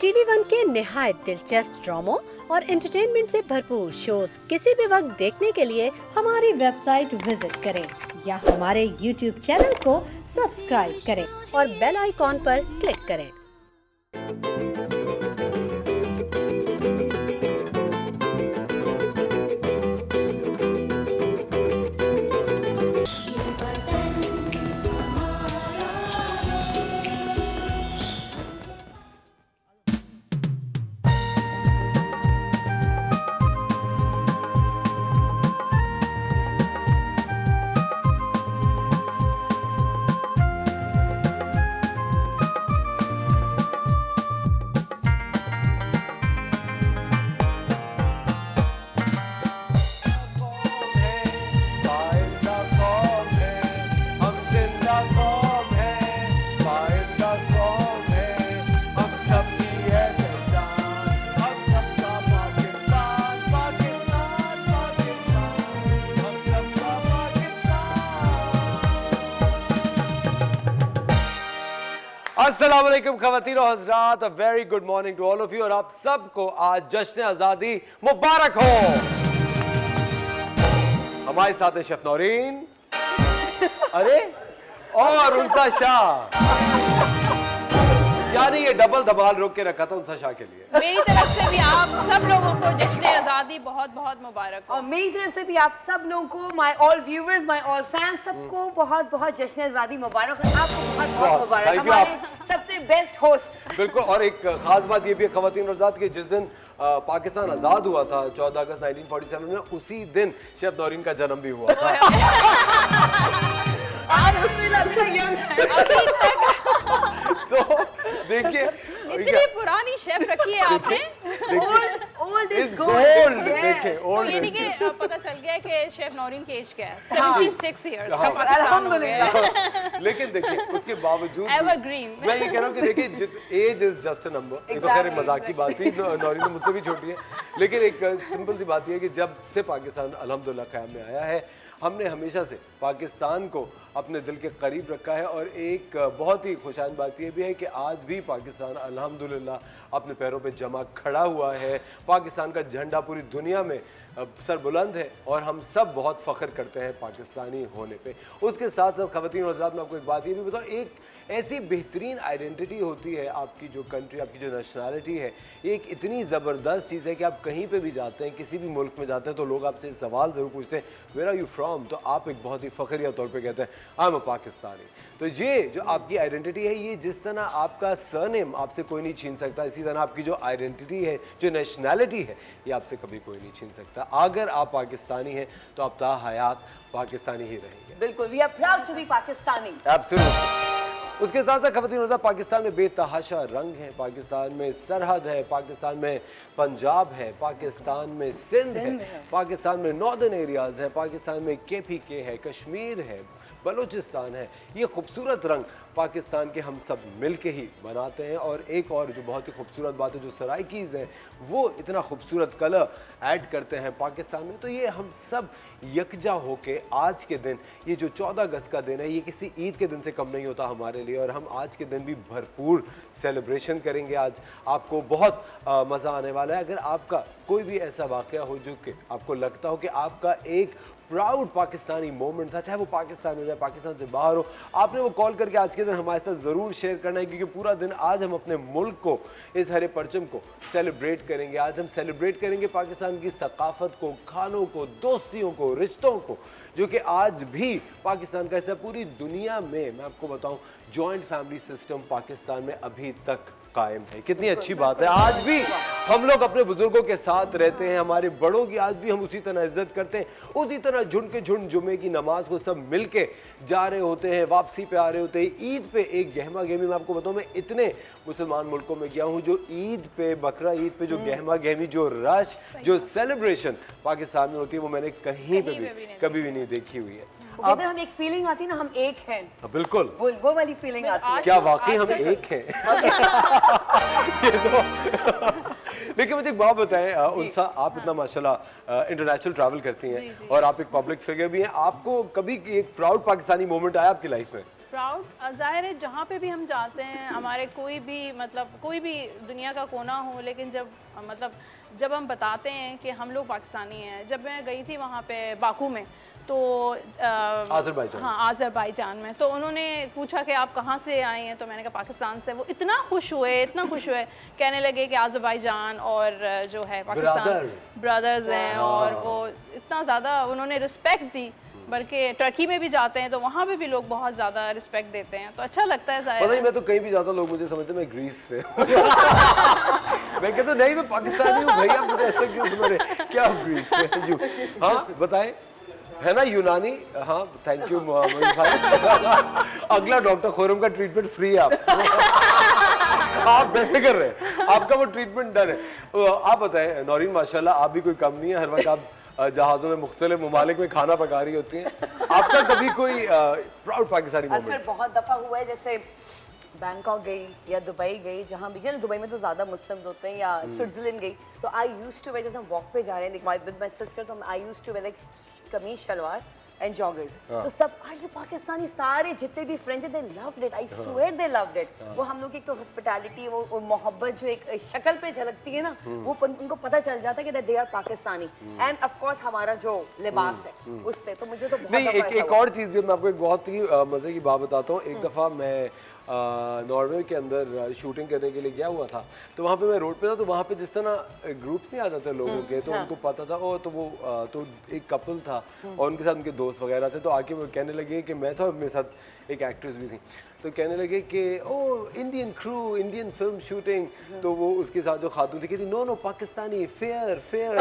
TV one के निहायत दिलचस्प ड्रामों और एंटरटेनमेंट से भरपूर शोज किसी भी वक्त देखने के लिए हमारी वेबसाइट विजिट करें या हमारे यूट्यूब चैनल को सब्सक्राइब करें और बेल आइकॉन पर क्लिक करें। अस्सलामुअलैकुम ख़वातीन और हज़रात, a very good morning to all of you. और आप सबको आज जश्न आज़ादी मुबारक हो। हमारे साथ है शेफ नौरीन, अरे और उनसा शाह, यानी ये डबल धमाल रोक के रखा था उनसा शाह के लिए। मेरी तरफ से भी आप सब लोगों को जश्न आज़ादी बहुत बहुत मुबारक हो। और मेरी तरफ से भी आप सब लोगों को, my all viewers, my all fans, सबको बहुत बहुत जश्न आज़ादी मुबारक। आपको बहुत बहुत मुबारक, हमारे सबसे बेस्ट होस्ट। बिल्कुल। और एक खास बात ये भी है ख़वातीन और हज़रात कि जिस दिन पाकिस्तान आज़ाद हुआ था 14 अगस्त 1947 में, उसी दिन शेफ नौरीन का जन्म भी हुआ था। अभी तक तो देखिए इतनी पुरानी शेफ रखी है आपने। Old is gold. देखिए तो ओल्ड यानी कि पता चल गया कि शेफ नौरीन की एज क्या है, 76 इयर्स का पाकिस्तान हो अल्हम्दुलिल्लाह। गया। लेकिन देखिए उसके बावजूद एवरग्रीन। मैं ये कह रहा हूँ कि देखिए age is just a number. ये तो खैर मजाक की बात थी, नौरीन तो मुझसे भी छोटी है, लेकिन एक सिंपल सी बात ये है कि जब से पाकिस्तान अल्हम्दुलिल्लाह क़याम में आया है, हमने हमेशा से पाकिस्तान को अपने दिल के करीब रखा है। और एक बहुत ही खुशाइन बात यह भी है कि आज भी पाकिस्तान अल्हम्दुलिल्लाह अपने पैरों पे जमा खड़ा हुआ है। पाकिस्तान का झंडा पूरी दुनिया में सर बुलंद है और हम सब बहुत फ़ख्र करते हैं पाकिस्तानी होने पे। उसके साथ साथ ख़वातीन और हज़रात, मैं आपको एक बात ये भी बताऊँ, एक ऐसी बेहतरीन आइडेंटिटी होती है आपकी जो कंट्री, आपकी जो नेशनैलिटी है, एक इतनी ज़बरदस्त चीज़ है कि आप कहीं पे भी जाते हैं, किसी भी मुल्क में जाते हैं, तो लोग आपसे सवाल ज़रूर पूछते हैं, वेयर आर यू फ्राम? तो आप एक बहुत ही फ़ख्रिया तौर पे कहते हैं आई एम अ पाकिस्तानी। तो ये जो आपकी आइडेंटिटी है, ये जिस तरह आपका सरनेम आपसे कोई नहीं छीन सकता, इसी तरह आपकी जो आइडेंटिटी है, जो नेशनैलिटी है, ये आपसे कभी कोई नहीं छीन सकता। अगर आप पाकिस्तानी हैं तो आप ताहयात पाकिस्तानी ही रहेंगे। बिल्कुल, we are proud to be Pakistani. Absolutely. उसके साथ साथ ख़वातीन, पाकिस्तान में बेतहाशा रंग है, पाकिस्तान में सरहद है, पाकिस्तान में पंजाब है, पाकिस्तान में सिंध है, पाकिस्तान में नॉर्दर्न एरियाज़ है, पाकिस्तान में KPK है, कश्मीर है, बलूचिस्तान है। ये खूबसूरत रंग पाकिस्तान के हम सब मिल के ही बनाते हैं। और एक और जो बहुत ही खूबसूरत बात है, जो सराइकीज़ हैं वो इतना खूबसूरत कलर ऐड करते हैं पाकिस्तान में। तो ये हम सब यकजा होके आज के दिन, ये जो 14 अगस्त का दिन है, ये किसी ईद के दिन से कम नहीं होता हमारे लिए। और हम आज के दिन भी भरपूर सेलिब्रेशन करेंगे। आज आपको बहुत मज़ा आने वाला है। अगर आपका कोई भी ऐसा वाक़या हो जो कि आपको लगता हो कि आपका एक प्राउड पाकिस्तानी मोमेंट था, चाहे वो पाकिस्तान हो जाए, पाकिस्तान से बाहर हो, आपने वो कॉल करके आज के दिन हमारे साथ ज़रूर शेयर करना है। क्योंकि पूरा दिन आज हम अपने मुल्क को, इस हरे परचम को सेलिब्रेट करेंगे। आज हम सेलिब्रेट करेंगे पाकिस्तान की सकाफ़त को, खानों को, दोस्तियों को, रिश्तों को, जो कि आज भी पाकिस्तान का हिस्सा। पूरी दुनिया में मैं आपको बताऊं, जॉइंट फैमिली सिस्टम पाकिस्तान में अभी तक कायम है। कितनी अच्छी बात है। आज भी हम लोग अपने बुजुर्गों के साथ रहते हैं, हमारे बड़ों की आज भी हम उसी तरह इज्जत करते हैं, उसी तरह झुंड के झुंड जुम्मे की नमाज को सब मिल के जा रहे होते हैं, वापसी पे आ रहे होते हैं। ईद पे एक गहमा गहमी, मैं आपको बताऊं, मैं इतने मुसलमान मुल्कों में गया हूँ, जो ईद पे, बकरा ईद पे जो गहमा गहमी, जो रश, जो सेलिब्रेशन पाकिस्तान में होती है, वो मैंने कहीं पे भी कभी भी नहीं देखी हुई है। अब हम एक फीलिंग आती है ना, हम एक हैं। बिल्कुल वो वाली फीलिंग आती है। क्या वाकई हम एक हैं? ये तो लेकिन मुझे एक बात बताएं, उनसा, आप इतना माशाल्लाह इंटरनेशनल ट्रैवल करती हैं और आप एक पब्लिक फिगर भी हैं, आपको कभी एक प्राउड पाकिस्तानी मोमेंट आया आपकी लाइफ में? प्राउड ज़ाहिर है जहाँ पे भी हम जाते हैं, हमारे कोई भी मतलब कोई भी दुनिया का कोना हो, लेकिन जब हम बताते हैं कि हम लोग पाकिस्तानी हैं। जब मैं गई थी वहाँ पे बाकू में, तो आज़रबाईजान, हाँ आज़रबाईजान में, तो उन्होंने पूछा कि आप कहाँ से आए हैं, तो मैंने कहा पाकिस्तान से। वो इतना खुश हुए, कहने लगे कि आज़रबाईजान और जो है पाकिस्तान ब्रदर्स हैं, और वो इतना ज़्यादा उन्होंने रिस्पेक्ट दी। बल्कि टर्की में भी जाते हैं तो वहाँ पे भी लोग बहुत ज़्यादा रिस्पेक्ट देते हैं, तो अच्छा लगता है। पता नहीं, मैं तो कहीं भी जाता हूँ लोग मुझे समझते हैं मैं ग्रीस से मैं कहता हूँ नहीं, मैं पाकिस्तानी हूँ भैया, मुझे ऐसा क्यों समझ रहे, क्या ग्रीस से? हाँ बताएं, है ना यूनानी? हाँ थैंक यू मोहम्मद भाई। अगला डॉक्टर खुरम का ट्रीटमेंट फ्री है आप बेफिक्र रहे, आपका वो ट्रीटमेंट डन है। आप बताएं नौरीन, माशाल्लाह आप भी कोई कम नहीं है, हर वक्त आप जहाज़ों में मुख्तलिफ ममालिक में खाना पका रही होती हैं। आपका कभी कोई प्राउड पाकिस्तानी मोमेंट? असर बहुत दफ़ा हुआ है, जैसे बैंकॉक गई या दुबई गई, जहाँ भी गई, दुबई में तो ज़्यादा मुस्लिम होते हैं, या स्विट्जरलैंड गई, तो आई यूज्ड टू वेयर, जैसे हम वॉक पे जा रहे हैं विद माय सिस्टर, तो I used to wear like kameez shalwar and joggers. तो सब ये पाकिस्तानी सारे जितने भी फ्रेंड्स हैं, they loved it, I swear they loved it. वो हम लोग की एक तो हॉस्पिटैलिटी, वो मोहब्बत जो एक शक्ल पे झलकती है ना, वो उनको पता चल जाता है कि they are Pakistani. And of course हमारा जो लिबास है उससे, तो मुझे तो बहुत नहीं, एक और चीज़ भी मैं आपको एक बहुत ही मज़े की बात बताता हूँ। एक दफ़ा मैं नॉर्वे के अंदर शूटिंग करने के लिए गया हुआ था, तो वहाँ पे मैं रोड पे था, तो वहाँ पे जिस तरह ग्रुप्स नहीं आ जाते लोगों के, तो उनको पता था, ओ तो वो तो एक कपल था और उनके साथ उनके दोस्त वगैरह थे, तो आके वो कहने लगे कि मैं था और मेरे साथ एक एक्ट्रेस भी थी, तो कहने लगे कि oh Indian crew, Indian film shooting, तो वो उसके साथ जो खातून थी कहती no no Pakistani fair fair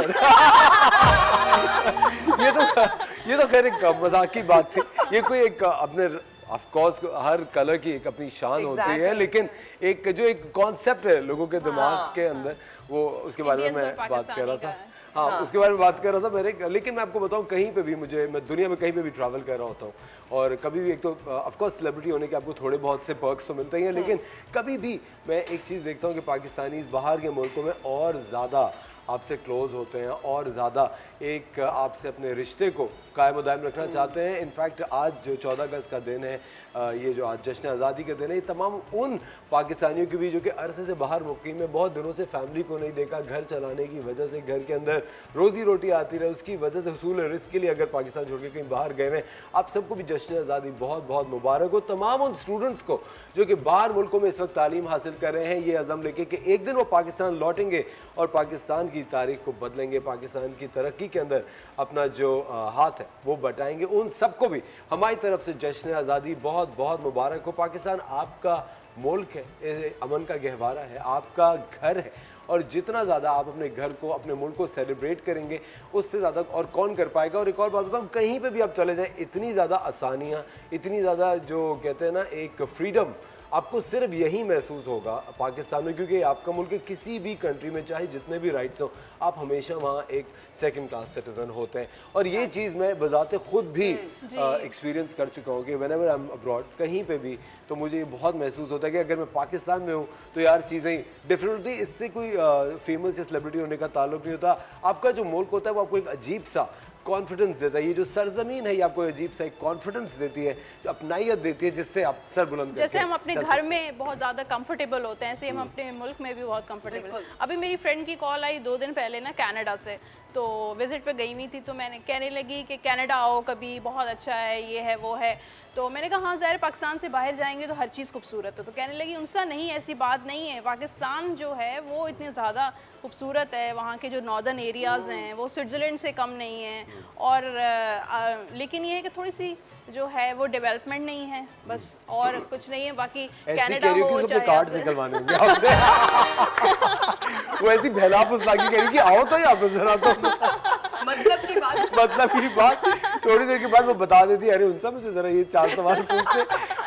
ये तो खैर एक मजाक की बात थी। ये कोई एक अपने ऑफ कोर्स हर कलर की एक अपनी शान होती है, लेकिन एक जो एक कॉन्सेप्ट है लोगों के दिमाग के अंदर, वो उसके बारे में मैं बात कर रहा था। हाँ, उसके बारे में बात कर रहा था मेरे। लेकिन मैं आपको बताऊं, कहीं पे भी मैं दुनिया में कहीं पे भी ट्रैवल कर रहा होता हूँ, और कभी भी एक तो ऑफ कोर्स सेलिब्रिटी होने के आपको थोड़े बहुत से पर्क्स तो मिलते ही हैं, लेकिन कभी भी मैं एक चीज़ देखता हूँ कि पाकिस्तानी बाहर के मुल्कों में और ज़्यादा आपसे क्लोज होते हैं और ज़्यादा एक आपसे अपने रिश्ते को कायम दायम रखना चाहते हैं। इनफैक्ट आज जो 14 अगस्त का दिन है, ये जो आज जश्न आज़ादी का दिन है, ये तमाम उन पाकिस्तानियों की भी जो कि अरसे से बाहर मुकीम में, बहुत दिनों से फैमिली को नहीं देखा, घर चलाने की वजह से, घर के अंदर रोज़ी रोटी आती रहे, उसकी वजह से हुसूल रिस्क के लिए अगर पाकिस्तान छोड़ के कहीं बाहर गए हैं, आप सबको भी जश्न आज़ादी बहुत बहुत मुबारक हो। तमाम उन स्टूडेंट्स को जो कि बाहर मुल्कों में इस वक्त तालीम हासिल कर रहे हैं, ये अज़म लेके कि एक दिन वो पाकिस्तान लौटेंगे और पाकिस्तान की तारीख को बदलेंगे, पाकिस्तान की तरक्की के अंदर अपना जो हाथ है वो बटाएंगे, उन सबको भी हमारी तरफ से जश्न आज़ादी बहुत बहुत मुबारक हो। पाकिस्तान आपका मुल्क है, अमन का गहवारा है, आपका घर है, और जितना ज़्यादा आप अपने घर को, अपने मुल्क को सेलिब्रेट करेंगे, उससे ज़्यादा और कौन कर पाएगा। और एक और बात बताऊँ, कहीं पे भी आप चले जाएं, इतनी ज़्यादा आसानियाँ, इतनी ज़्यादा जो कहते हैं ना एक फ्रीडम, आपको सिर्फ यही महसूस होगा पाकिस्तान में, क्योंकि आपका मुल्क है। किसी भी कंट्री में चाहे जितने भी राइट्स हो, आप हमेशा वहाँ एक सेकंड क्लास सिटीजन होते हैं। और ये चीज़ मैं बजाते खुद भी एक्सपीरियंस कर चुका हूँ कि व्हेनेवर आई एम अब्रॉड, कहीं पे भी, तो मुझे ये बहुत महसूस होता है कि अगर मैं पाकिस्तान में हूँ तो यार चीज़ें डिफरेंट होती। इससे कोई फेमस या सेलिब्रिटी होने का ताल्लुक नहीं होता। आपका जो मुल्क होता है वो आपको एक अजीब सा कॉन्फिडेंस देता है। ये जो सरजमीन है ये आपको अजीब सा एक कॉन्फिडेंस देती है, जो अपनाइयत देती है, जिससे आप सर बुलंद जैसे हम अपने घर में बहुत ज़्यादा कंफर्टेबल होते हैं, ऐसे हम अपने मुल्क में भी बहुत कंफर्टेबल। अभी मेरी फ्रेंड की कॉल आई 2 दिन पहले ना कनाडा से, तो विजिट पे गई हुई थी, तो मैंने कहने लगी कि कनाडा आओ कभी, बहुत अच्छा है, ये है वो है। तो मैंने कहा हाँ ज़ाहिर पाकिस्तान से बाहर जाएंगे तो हर चीज़ खूबसूरत है। तो कहने लगी उनसा नहीं, ऐसी बात नहीं है, पाकिस्तान जो है वो इतनी ज़्यादा खूबसूरत है, वहाँ के जो नॉर्दर्न एरियाज़ हैं वो स्विट्ज़रलैंड से कम नहीं हैं, और लेकिन ये है कि थोड़ी सी जो है वो डेवलपमेंट नहीं है, बस और कुछ नहीं है। बाकी कनाडा हो जाए कार्ड निकलवाने होंगे आपसे वो ऐसी भैलापुस लागी कह रही कि आओ तो यहाँ पे जरा, तो मतलब की बात थोड़ी देर के बाद वो बता देती है, अरे उनसे मुझे जरा ये 4 सवाल पूछते।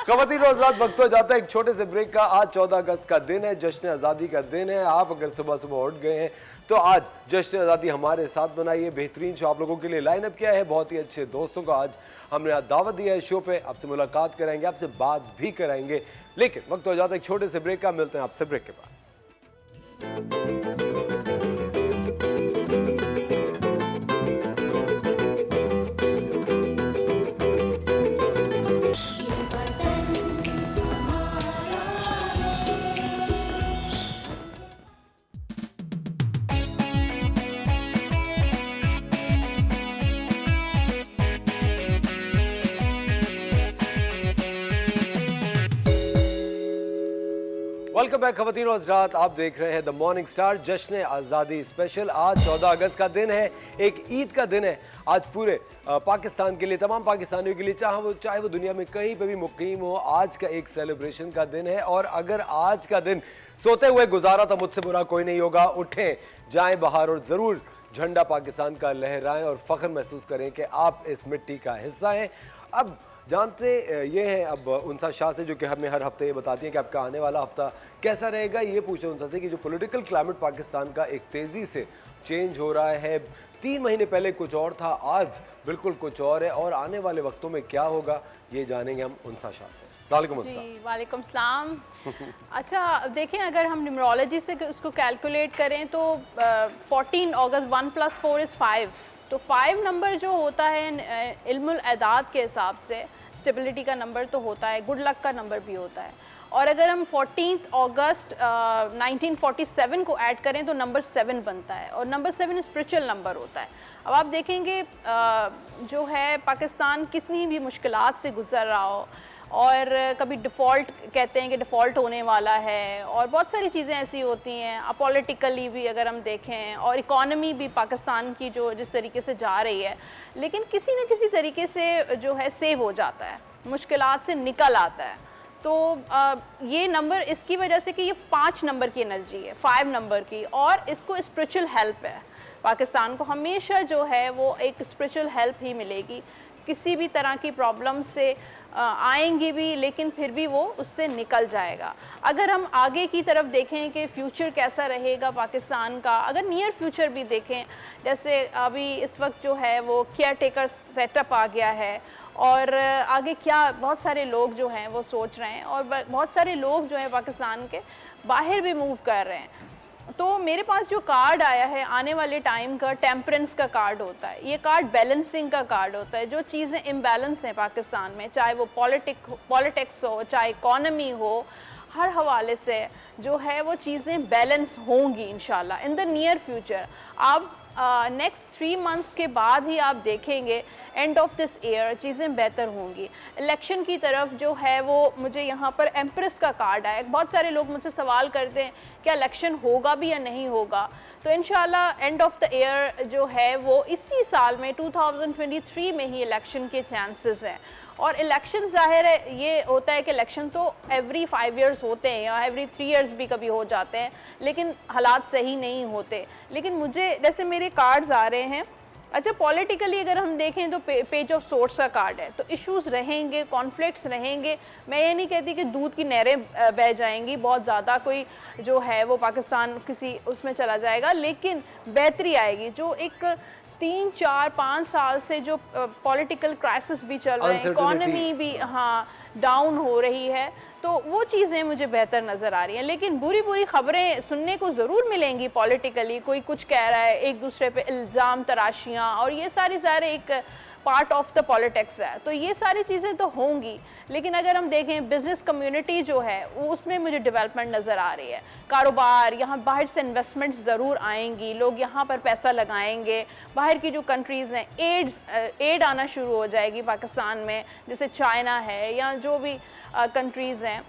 ख़वातीन और हज़रात, वक्त हो जाता है एक छोटे से ब्रेक का। आज 14 अगस्त का दिन है, जश्न आज़ादी का दिन है। आप अगर सुबह सुबह उठ गए हैं तो आज जश्न आज़ादी हमारे साथ बनाइए। बेहतरीन शो आप लोगों के लिए लाइन अप किया है, बहुत ही अच्छे दोस्तों को आज हमने आज दावत दिया है शो पे। आपसे मुलाकात कराएंगे, आपसे बात भी कराएंगे, लेकिन वक्त हो जाता है एक छोटे से ब्रेक का। मिलते हैं आपसे ब्रेक के बाद। वेलकम बैक खवातीन और हज़रात, आप देख रहे हैं द मॉर्निंग स्टार जश्न आज़ादी स्पेशल। आज 14 अगस्त का दिन है, एक ईद का दिन है। आज पूरे पाकिस्तान के लिए, तमाम पाकिस्तानियों के लिए, चाहे वो दुनिया में कहीं पे भी मुकीम हो, आज का एक सेलिब्रेशन का दिन है। और अगर आज का दिन सोते हुए गुजारा तो मुझसे बुरा कोई नहीं होगा। उठें, जाएं बाहर और ज़रूर झंडा पाकिस्तान का लहराएं और फ़ख्र महसूस करें कि आप इस मिट्टी का हिस्सा हैं। अब जानते ये हैं अब उनसा शाह से, जो कि हमें हर हफ्ते ये बताती हैं कि आपका आने वाला हफ्ता कैसा रहेगा। ये पूछें उनसा से कि जो पॉलिटिकल क्लाइमेट पाकिस्तान का एक तेज़ी से चेंज हो रहा है, 3 महीने पहले कुछ और था, आज बिल्कुल कुछ और है, और आने वाले वक्तों में क्या होगा ये जानेंगे हम उनसा शाह से। जी वालेकुम सलाम। अच्छा देखें, अगर हम न्यूमरोलॉजी से उसको कैलकुलेट करें तो 14 अगस्त 1 + 4 = 5। तो 5 नंबर जो होता है इल्मुल एदाद के हिसाब से स्टेबिलिटी का नंबर तो होता है, गुड लक का नंबर भी होता है। और अगर हम 14 अगस्त 1947 को ऐड करें तो नंबर 7 बनता है, और नंबर 7 स्पिरिचुअल नंबर होता है। अब आप देखेंगे जो है पाकिस्तान कितनी भी मुश्किलात से गुजर रहा हो, और कभी डिफ़ॉल्ट कहते हैं कि डिफ़ॉल्ट होने वाला है, और बहुत सारी चीज़ें ऐसी होती हैं। पॉलिटिकली भी अगर हम देखें, और इकॉनमी भी पाकिस्तान की जो जिस तरीके से जा रही है, लेकिन किसी न किसी तरीके से जो है सेव हो जाता है, मुश्किलात से निकल आता है। तो ये नंबर इसकी वजह से कि ये 5 नंबर की एनर्जी है, 5 नंबर की, और इसको स्पिरिचुअल हेल्प है। पाकिस्तान को हमेशा जो है वो एक स्पिरिचुअल हेल्प ही मिलेगी। किसी भी तरह की प्रॉब्लम से आएंगी भी, लेकिन फिर भी वो उससे निकल जाएगा। अगर हम आगे की तरफ देखें कि फ्यूचर कैसा रहेगा पाकिस्तान का, अगर नियर फ्यूचर भी देखें, जैसे अभी इस वक्त जो है वो केयर टेकर सेटअप आ गया है, और आगे क्या बहुत सारे लोग जो हैं वो सोच रहे हैं, और बहुत सारे लोग जो हैं पाकिस्तान के बाहर भी मूव कर रहे हैं। तो मेरे पास जो कार्ड आया है आने वाले टाइम का, टेम्परेंस का कार्ड होता है। ये कार्ड बैलेंसिंग का कार्ड होता है। जो चीज़ें इम्बैलेंस हैं पाकिस्तान में, चाहे वो पॉलिटिक्स हो, चाहे इकॉनमी हो, हर हवाले से जो है वो चीज़ें बैलेंस होंगी इंशाल्लाह इन द नियर फ्यूचर। आप नेक्स्ट 3 मंथ्स के बाद ही आप देखेंगे एंड ऑफ दिस ईयर चीज़ें बेहतर होंगी। इलेक्शन की तरफ जो है वो मुझे यहाँ पर एम्प्रेस का कार्ड आया। बहुत सारे लोग मुझसे सवाल करते हैं क्या इलेक्शन होगा भी या नहीं होगा। तो इंशाल्लाह एंड ऑफ द ईयर जो है वो इसी साल में 2023 में ही इलेक्शन के चांसेस हैं। और इलेक्शन ज़ाहिर है ये होता है कि इलेक्शन तो एवरी 5 ईयर्स होते हैं, या एवरी 3 ईयर्स भी कभी हो जाते हैं, लेकिन हालात सही नहीं होते। लेकिन मुझे जैसे मेरे कार्ड्स आ रहे हैं, अच्छा पॉलिटिकली अगर हम देखें तो पेज ऑफ सोर्स का कार्ड है, तो इश्यूज रहेंगे, कॉन्फ्लिक्ट्स रहेंगे। मैं ये नहीं कहती कि दूध की नहरें बह जाएंगी, बहुत ज़्यादा कोई जो है वो पाकिस्तान किसी उसमें चला जाएगा, लेकिन बेहतरी आएगी। जो एक 3, 4, 5 साल से जो पॉलिटिकल क्राइसिस भी चल रहे हैं, इकॉनमी भी डाउन हो रही है, तो वो चीज़ें मुझे बेहतर नज़र आ रही हैं। लेकिन बुरी ख़बरें सुनने को ज़रूर मिलेंगी पॉलिटिकली। कोई कुछ कह रहा है, एक दूसरे पे इल्ज़ाम तराशियाँ, और ये सारे एक पार्ट ऑफ द पॉलिटिक्स है। तो ये सारी चीज़ें तो होंगी, लेकिन अगर हम देखें बिज़नेस कम्युनिटी जो है वो उसमें मुझे डेवलपमेंट नज़र आ रही है। कारोबार, यहाँ बाहर से इन्वेस्टमेंट्स ज़रूर आएंगी, लोग यहाँ पर पैसा लगाएंगे। बाहर की जो कंट्रीज़ हैं, एड आना शुरू हो जाएगी पाकिस्तान में, जैसे चाइना है या जो भी कंट्रीज़ हैं,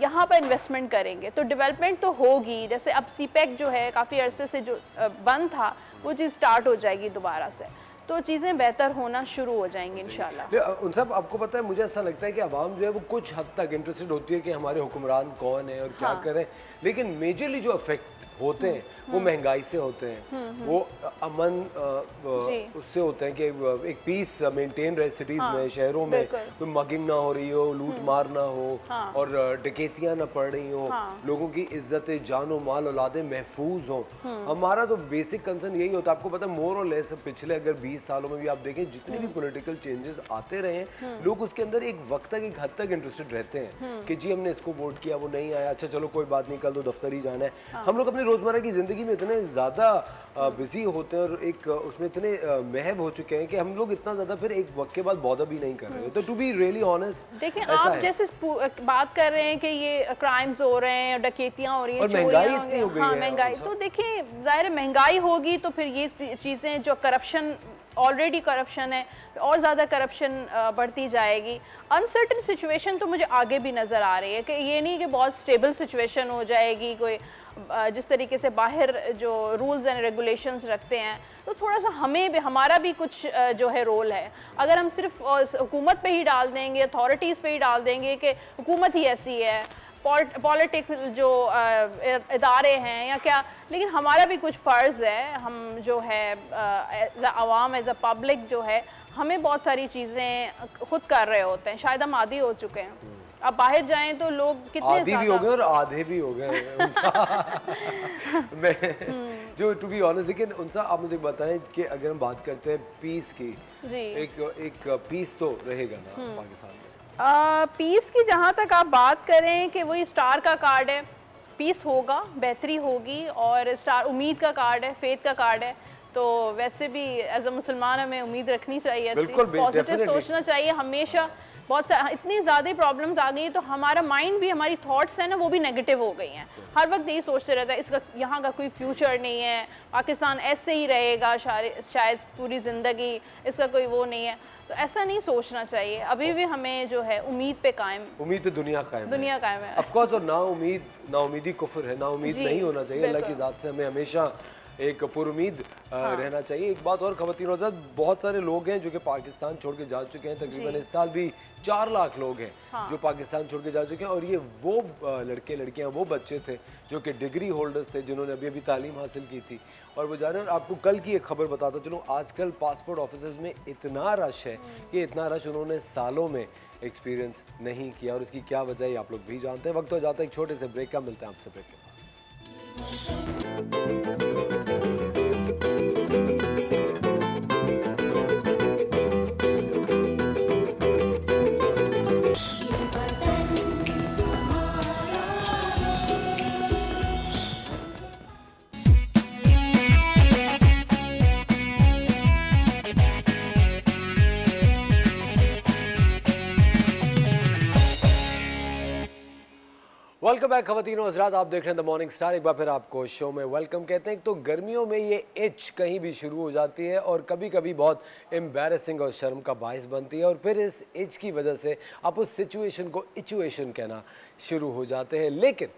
यहाँ पर इन्वेस्टमेंट करेंगे तो डेवलपमेंट तो होगी। जैसे अब सीपेक जो है काफ़ी अरसे से जो बंद था, वो चीज़ स्टार्ट हो जाएगी दोबारा से, तो चीज़ें बेहतर होना शुरू हो जाएंगी इंशाल्लाह। उन सब आपको पता है, मुझे ऐसा लगता है कि आवाम जो है वो कुछ हद तक इंटरेस्टेड होती है कि हमारे हुक्मरान कौन है और क्या करें, लेकिन मेजरली जो अफेक्ट होते हैं वो महंगाई से होते हैं, वो अमन उससे होते हैं कि एक पीस मेंटेन रहे सिटीज में, शहरों में कोई मगिंग ना हो रही हो, लूट मार ना हो, और डकैतियां ना पड़ रही हो, लोगों की इज्जत जानो माल औलादे महफूज हो। हमारा तो बेसिक कंसर्न यही होता है। आपको पता है मोर और लेस पिछले अगर 20 सालों में भी आप देखें जितने भी पॉलिटिकल चेंजेस आते रहे हैं, लोग उसके अंदर एक वक्त तक एक हद तक इंटरेस्टेड रहते हैं कि जी हमने इसको वोट किया, वो नहीं आया, अच्छा चलो कोई बात नहीं, कल तो दफ्तर ही जाना है। हम लोग अपनी रोजमर्रा की जिंदगी में इतने ज्यादा बिजी होते हैं और एक उसमें इतने महव हो चुके हैं कि हम लोग इतना ज्यादा फिर एक वक्त के बाद बॉदर भी नहीं कर रहे। तो टू बी रियली ऑनेस्ट, देखिए आप जैसे बात कर रहे हैं कि ये क्राइम्स हो रहे हैं, डकैतियां हो रही हैं, महंगाई इतनी हो गई है। महंगाई तो देखिए जाहिर महंगाई होगी तो फिर ये चीजें जो करप्शन ऑलरेडी करप्शन है, और ज़्यादा करप्शन बढ़ती जाएगी। अनसर्टन सिचुएशन तो मुझे आगे भी नज़र आ रही है कि ये नहीं कि बहुत स्टेबल सिचुएशन हो जाएगी, कोई जिस तरीके से बाहर जो रूल्स एंड रेगुलेशंस रखते हैं, तो थोड़ा सा हमें भी, हमारा भी कुछ जो है रोल है। अगर हम सिर्फ हुकूमत पे ही डाल देंगे, अथॉरिटीज़ पे ही डाल देंगे कि हुकूमत ही ऐसी है, पॉलिटिक्स जो इदारे हैं या क्या, लेकिन हमारा भी कुछ फ़र्ज़ है। हम जो है आवाम एज अ पब्लिक जो है, हमें बहुत सारी चीज़ें खुद कर रहे होते हैं, शायद हम आदी हो चुके हैं। अब बाहर जाएं तो लोग कितने आधी भी हो गए और आधे भी हो गए मैं जो टू बी ऑनेस्ट, लेकिन उनसा आप मुझे बताएं कि अगर हम बात करते हैं पीस की, जी, एक पीस तो रहेगा ना पाकिस्तान में? पीस की जहाँ तक आप बात करें कि वही स्टार का कार्ड है, पीस होगा, बेहतरी होगी, और स्टार उम्मीद का कार्ड है, फेथ का कार्ड है। तो वैसे भी एज अ मुसलमान हमें उम्मीद रखनी चाहिए, पॉजिटिव सोचना चाहिए हमेशा। बहुत इतनी ज़्यादा प्रॉब्लम्स आ गई हैं, तो हमारा माइंड भी, हमारी थॉट्स हैं ना, वो भी नेगेटिव हो गई हैं। हर वक्त यही सोचते रहता है इसका, यहाँ का कोई फ्यूचर नहीं है, पाकिस्तान ऐसे ही रहेगा शायद पूरी ज़िंदगी, इसका कोई वो नहीं है। तो ऐसा नहीं सोचना चाहिए, अभी भी हमें जो है उम्मीद पे कायम, उम्मीद पे दुनिया कायम है। ऑफ कोर्स, और नाउमीदी कुफ्र है, नाउमीद नहीं होना चाहिए। अल्लाह की ज़ात से हमें हमेशा एक पुरुमीद रहना चाहिए। एक बात और ख़वातीन और हज़रात, बहुत सारे लोग हैं जो कि पाकिस्तान छोड़ के जा चुके हैं, तकरीबन इस साल भी 4 लाख लोग हैं जो पाकिस्तान छोड़ के जा चुके हैं। और ये वो लड़के लड़कियां, वो बच्चे थे जो कि डिग्री होल्डर्स थे, जिन्होंने अभी तालीम हासिल की थी और वो जा रहे हैं। और आपको कल की एक खबर बताता चलूँ, आजकल पासपोर्ट ऑफिस में इतना रश है कि इतना रश उन्होंने सालों में एक्सपीरियंस नहीं किया, और इसकी क्या वजह है आप लोग भी जानते हैं। वक्त हो जाता है एक छोटे से ब्रेक का, मिलते हैं आपसे ब्रेक के बाद। वेलकम बैक ख़वातीन और हज़रात, आप देख रहे हैं द मॉर्निंग स्टार। एक बार फिर आपको शो में वेलकम कहते हैं। तो गर्मियों में ये इच कहीं भी शुरू हो जाती है और कभी कभी बहुत एम्बैरेसिंग और शर्म का बायस बनती है, और फिर इस इच की वजह से आप उस सिचुएशन को इचुएशन कहना शुरू हो जाते हैं। लेकिन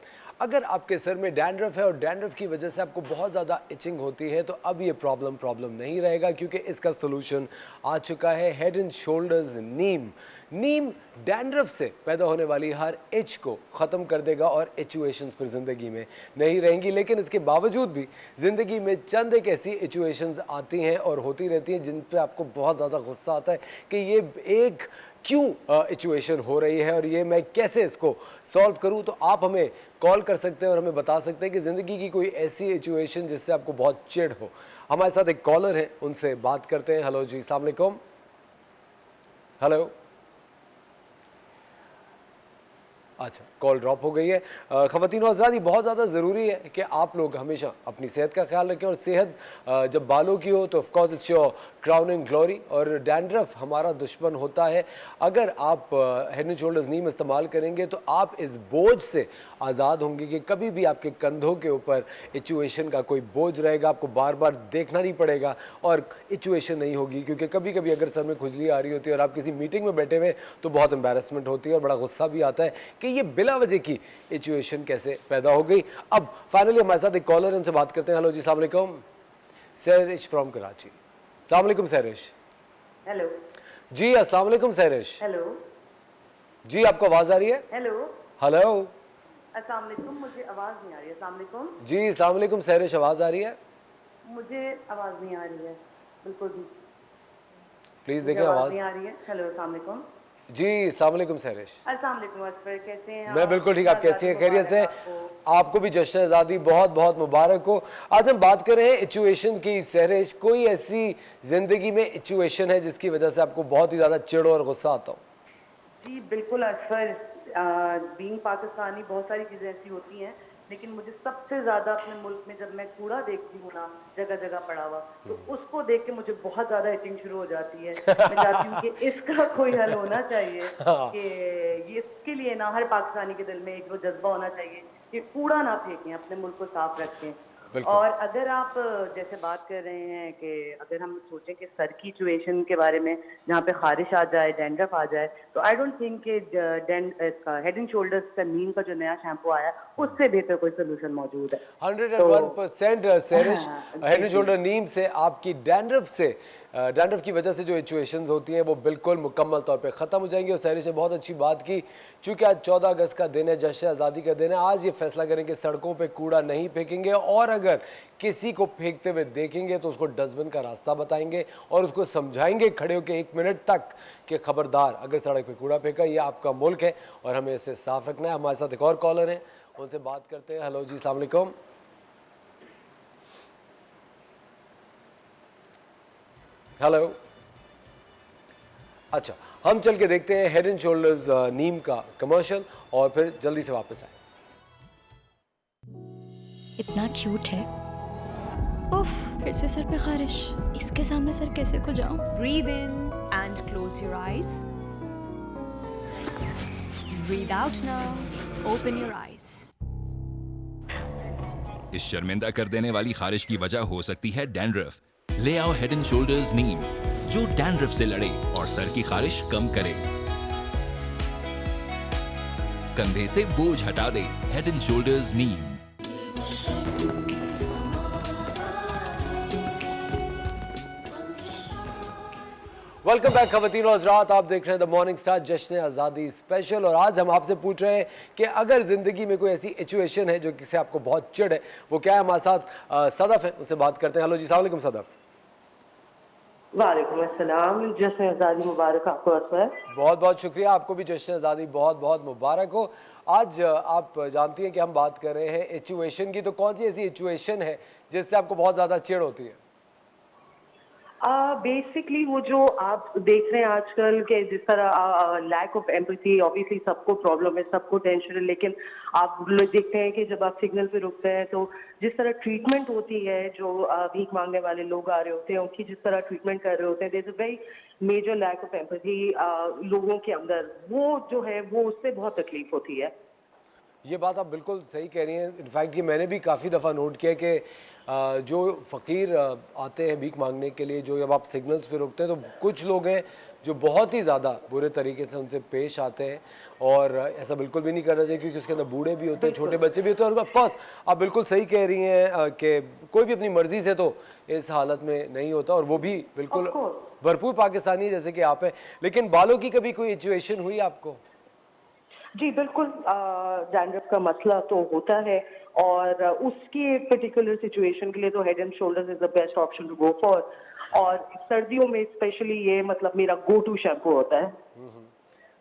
अगर आपके सर में डैंड्रफ है और डैंड्रफ की वजह से आपको बहुत ज़्यादा इचिंग होती है, तो अब ये प्रॉब्लम नहीं रहेगा, क्योंकि इसका सोल्यूशन आ चुका है। Head and shoulders Neem dandruff से पैदा होने वाली हर इच को ख़त्म कर देगा और इचुएशंस फिर ज़िंदगी में नहीं रहेंगी। लेकिन इसके बावजूद भी ज़िंदगी में चंद एक ऐसी इचुएशंस आती हैं और होती रहती हैं जिन पे आपको बहुत ज़्यादा गुस्सा आता है कि ये एक क्यों इचुएशन हो रही है और ये मैं कैसे इसको सॉल्व करूं। तो आप हमें कॉल कर सकते हैं और हमें बता सकते हैं कि ज़िंदगी की कोई ऐसी इचुएशन जिससे आपको बहुत चिढ़ हो। हमारे साथ एक कॉलर है, उनसे बात करते हैं। हेलो जी, अस्सलाम वालेकुम। हेलो, अच्छा, कॉल ड्रॉप हो गई है। ख़वातीन और हज़रात, ये बहुत ज़्यादा ज़रूरी है कि आप लोग हमेशा अपनी सेहत का ख्याल रखें, और सेहत जब बालों की हो तो of course it's your crowning glory, और डैंड्रफ हमारा दुश्मन होता है। अगर आप हेड एंड शोल्डर्स नीम इस्तेमाल करेंगे तो आप इस बोझ से आज़ाद होंगे कि कभी भी आपके कंधों के ऊपर इचुएशन का कोई बोझ रहेगा, आपको बार बार देखना नहीं पड़ेगा और इचुएशन नहीं होगी। क्योंकि कभी कभी अगर सर में खुजली आ रही होती है और आप किसी मीटिंग में बैठे हुए तो बहुत एम्बैरेसमेंट होती है और बड़ा गुस्सा भी आता है कि ये बिला वजह की इचुएशन कैसे पैदा हो गई। अब फाइनली हमारे साथ एक कॉलर है, उनसे बात करते हैं। हेलो जी, अस्सलाम वालेकुम। सहरिश फ्रॉम कराची। अस्सलाम वालेकुम सहरिश। हेलो जी, अस्सलाम वालेकुम सहरिश। हेलो जी, आपको आवाज़ आ रही है? हेलो हेलो, अस्सलाम वालेकुम। मुझे आवाज़ नहीं आ रही है। अस्सलाम वालेकुम। जी, अस्सलाम वालेकुम सहरिश, आवाज़ आ रही है? मुझे आवाज़ नहीं आ रही है बिल्कुल भी। प्लीज़ मुझे देखें आवाज़। नहीं आ रही है। हेलो, अस्सलाम वालेकुम। जी, अस्सलाम वालेकुम सहरिश। अस्सलाम वालेकुम असफर, कैसे हैं आप? मैं बिल्कुल ठीक, आप कैसी हैं? खैरियत से? आपको। आपको भी जश्न आज़ादी बहुत बहुत मुबारक हो। आज हम बात कर रहे हैं इचुएशन की। सहरिश, कोई ऐसी ज़िंदगी में इचुएशन है जिसकी वजह से आपको बहुत ही ज़्यादा चिढ़ और गुस्सा आता हो? जी बिल्कुल असफर, बीइंग पाकिस्तानी बहुत सारी चीज़ें ऐसी होती हैं, लेकिन मुझे सबसे ज़्यादा अपने मुल्क में जब मैं कूड़ा देखती हूँ ना जगह जगह पड़ा हुआ, तो उसको देख के मुझे बहुत ज़्यादा इचिंग शुरू हो जाती है। मैं चाहती हूँ कि इसका कोई हल होना चाहिए, कि ये इसके लिए ना हर पाकिस्तानी के दिल में एक वो जज्बा होना चाहिए कि कूड़ा ना फेंकें, अपने मुल्क को साफ रखें। बिल्कुल। और अगर आप जैसे बात कर रहे हैं कि अगर हम सोचें कि सर की सिचुएशन के बारे में जहाँ पे खारिश आ जाए, डैंड्रफ आ जाए, तो आई डोंट थिंक कि हेड एंड शोल्डर्स का नीम का जो नया शैम्पू आया उससे बेहतर कोई सोल्यूशन मौजूद है। 101% सेरिश, हाँ, हेड एंड जी, शोल्डर नीम से आपकी डैंड्रफ की वजह से जो सिचुएशंस होती हैं वो बिल्कुल मुकम्मल तौर पे ख़त्म हो जाएंगी। और सेरिश ने बहुत अच्छी बात की, चूँकि आज 14 अगस्त का दिन है, जश्न आज़ादी का दिन है, आज ये फैसला करें कि सड़कों पे कूड़ा नहीं फेंकेंगे और अगर किसी को फेंकते हुए देखेंगे तो उसको डस्टबिन का रास्ता बताएंगे और उसको समझाएंगे खड़े होकर 1 मिनट तक कि खबरदार अगर सड़क पे कूड़ा फेंका, ये आपका मुल्क है और हमें इसे साफ रखना है। हमारे साथ एक और कॉलर है, उनसे बात करते हैं। हेलो जी, अस्सलाम वालेकुम। हेलो। अच्छा, हम चल के देखते हैं हेड एंड शोल्डर्स नीम का कमर्शियल और फिर जल्दी से वापस आए। इतना क्यूट है। उफ, फिर से सर पे खारिश। इसके सामने सर कैसे को जाऊं? Breathe in and close your eyes. Breathe out now. Open your eyes. इस शर्मिंदा कर देने वाली खारिश की वजह हो सकती है डैंड्रफ। ले आओ हेड एंड शोल्डर्स नीम, जो डैंड्रफ से लड़े और सर की खारिश कम करे। कंधे से बोझ हटा दे, head and shoulders neem. Welcome back खवातीन और हज़रात, आप देख रहे हैं द मॉर्निंग स्टार जश्न आज़ादी स्पेशल। और आज हम आपसे पूछ रहे हैं कि अगर ज़िंदगी में कोई ऐसी सिचुएशन है जो किसी आपको बहुत चिढ़ है, वो क्या है। हमारे साथ सदफ है, उनसे बात करते हैं। हेलो जी, अस्सलाम वालेकुम सदफ। वालेकुम अस्सलाम, जश्न आज़ादी मुबारक आपको असर। बहुत बहुत शुक्रिया, आपको भी जश्न आज़ादी बहुत बहुत मुबारक हो। आज आप जानती हैं कि हम बात कर रहे हैं सिचुएशन की, तो कौन सी ऐसी सिचुएशन है जिससे आपको बहुत ज़्यादा चिढ़ होती है? बेसिकली वो जो आप देख रहे हैं आजकल के जिस तरह लैक ऑफ एम्पैथी, ऑब्वियसली सबको प्रॉब्लम है, सबको टेंशन है, लेकिन आप लोग देखते हैं कि जब आप सिग्नल पे रुकते हैं तो जिस तरह ट्रीटमेंट होती है, जो भीख मांगने वाले लोग आ रहे होते हैं उनकी जिस तरह ट्रीटमेंट कर रहे होते हैं, there is a very major lack of empathy लोगों के अंदर। वो जो है वो उससे बहुत तकलीफ होती है। ये बात आप बिल्कुल सही कह रही हैं। इनफैक्ट ये मैंने भी काफ़ी दफ़ा नोट किया कि जो फ़कीर आते हैं भीख मांगने के लिए, जो जब आप सिग्नल्स पे रुकते हैं तो कुछ लोग हैं जो बहुत ही ज़्यादा बुरे तरीके से उनसे पेश आते हैं और ऐसा बिल्कुल भी नहीं करना चाहिए, क्योंकि उसके अंदर बूढ़े भी होते हैं, छोटे बच्चे भी होते हैं। और ऑफकोर्स आप बिल्कुल सही कह रही हैं कि कोई भी अपनी मर्ज़ी से तो इस हालत में नहीं होता, और वो भी बिल्कुल भरपूर पाकिस्तानी जैसे कि आप हैं। लेकिन बालों की कभी कोई सिचुएशन हुई आपको? जी बिल्कुल, डैंड्रफ का मसला तो होता है और उसकी पर्टिकुलर सिचुएशन के लिए तो head and shoulders is the best option to go for. और सर्दियों में स्पेशली ये मतलब मेरा गो टू शैम्पू होता है।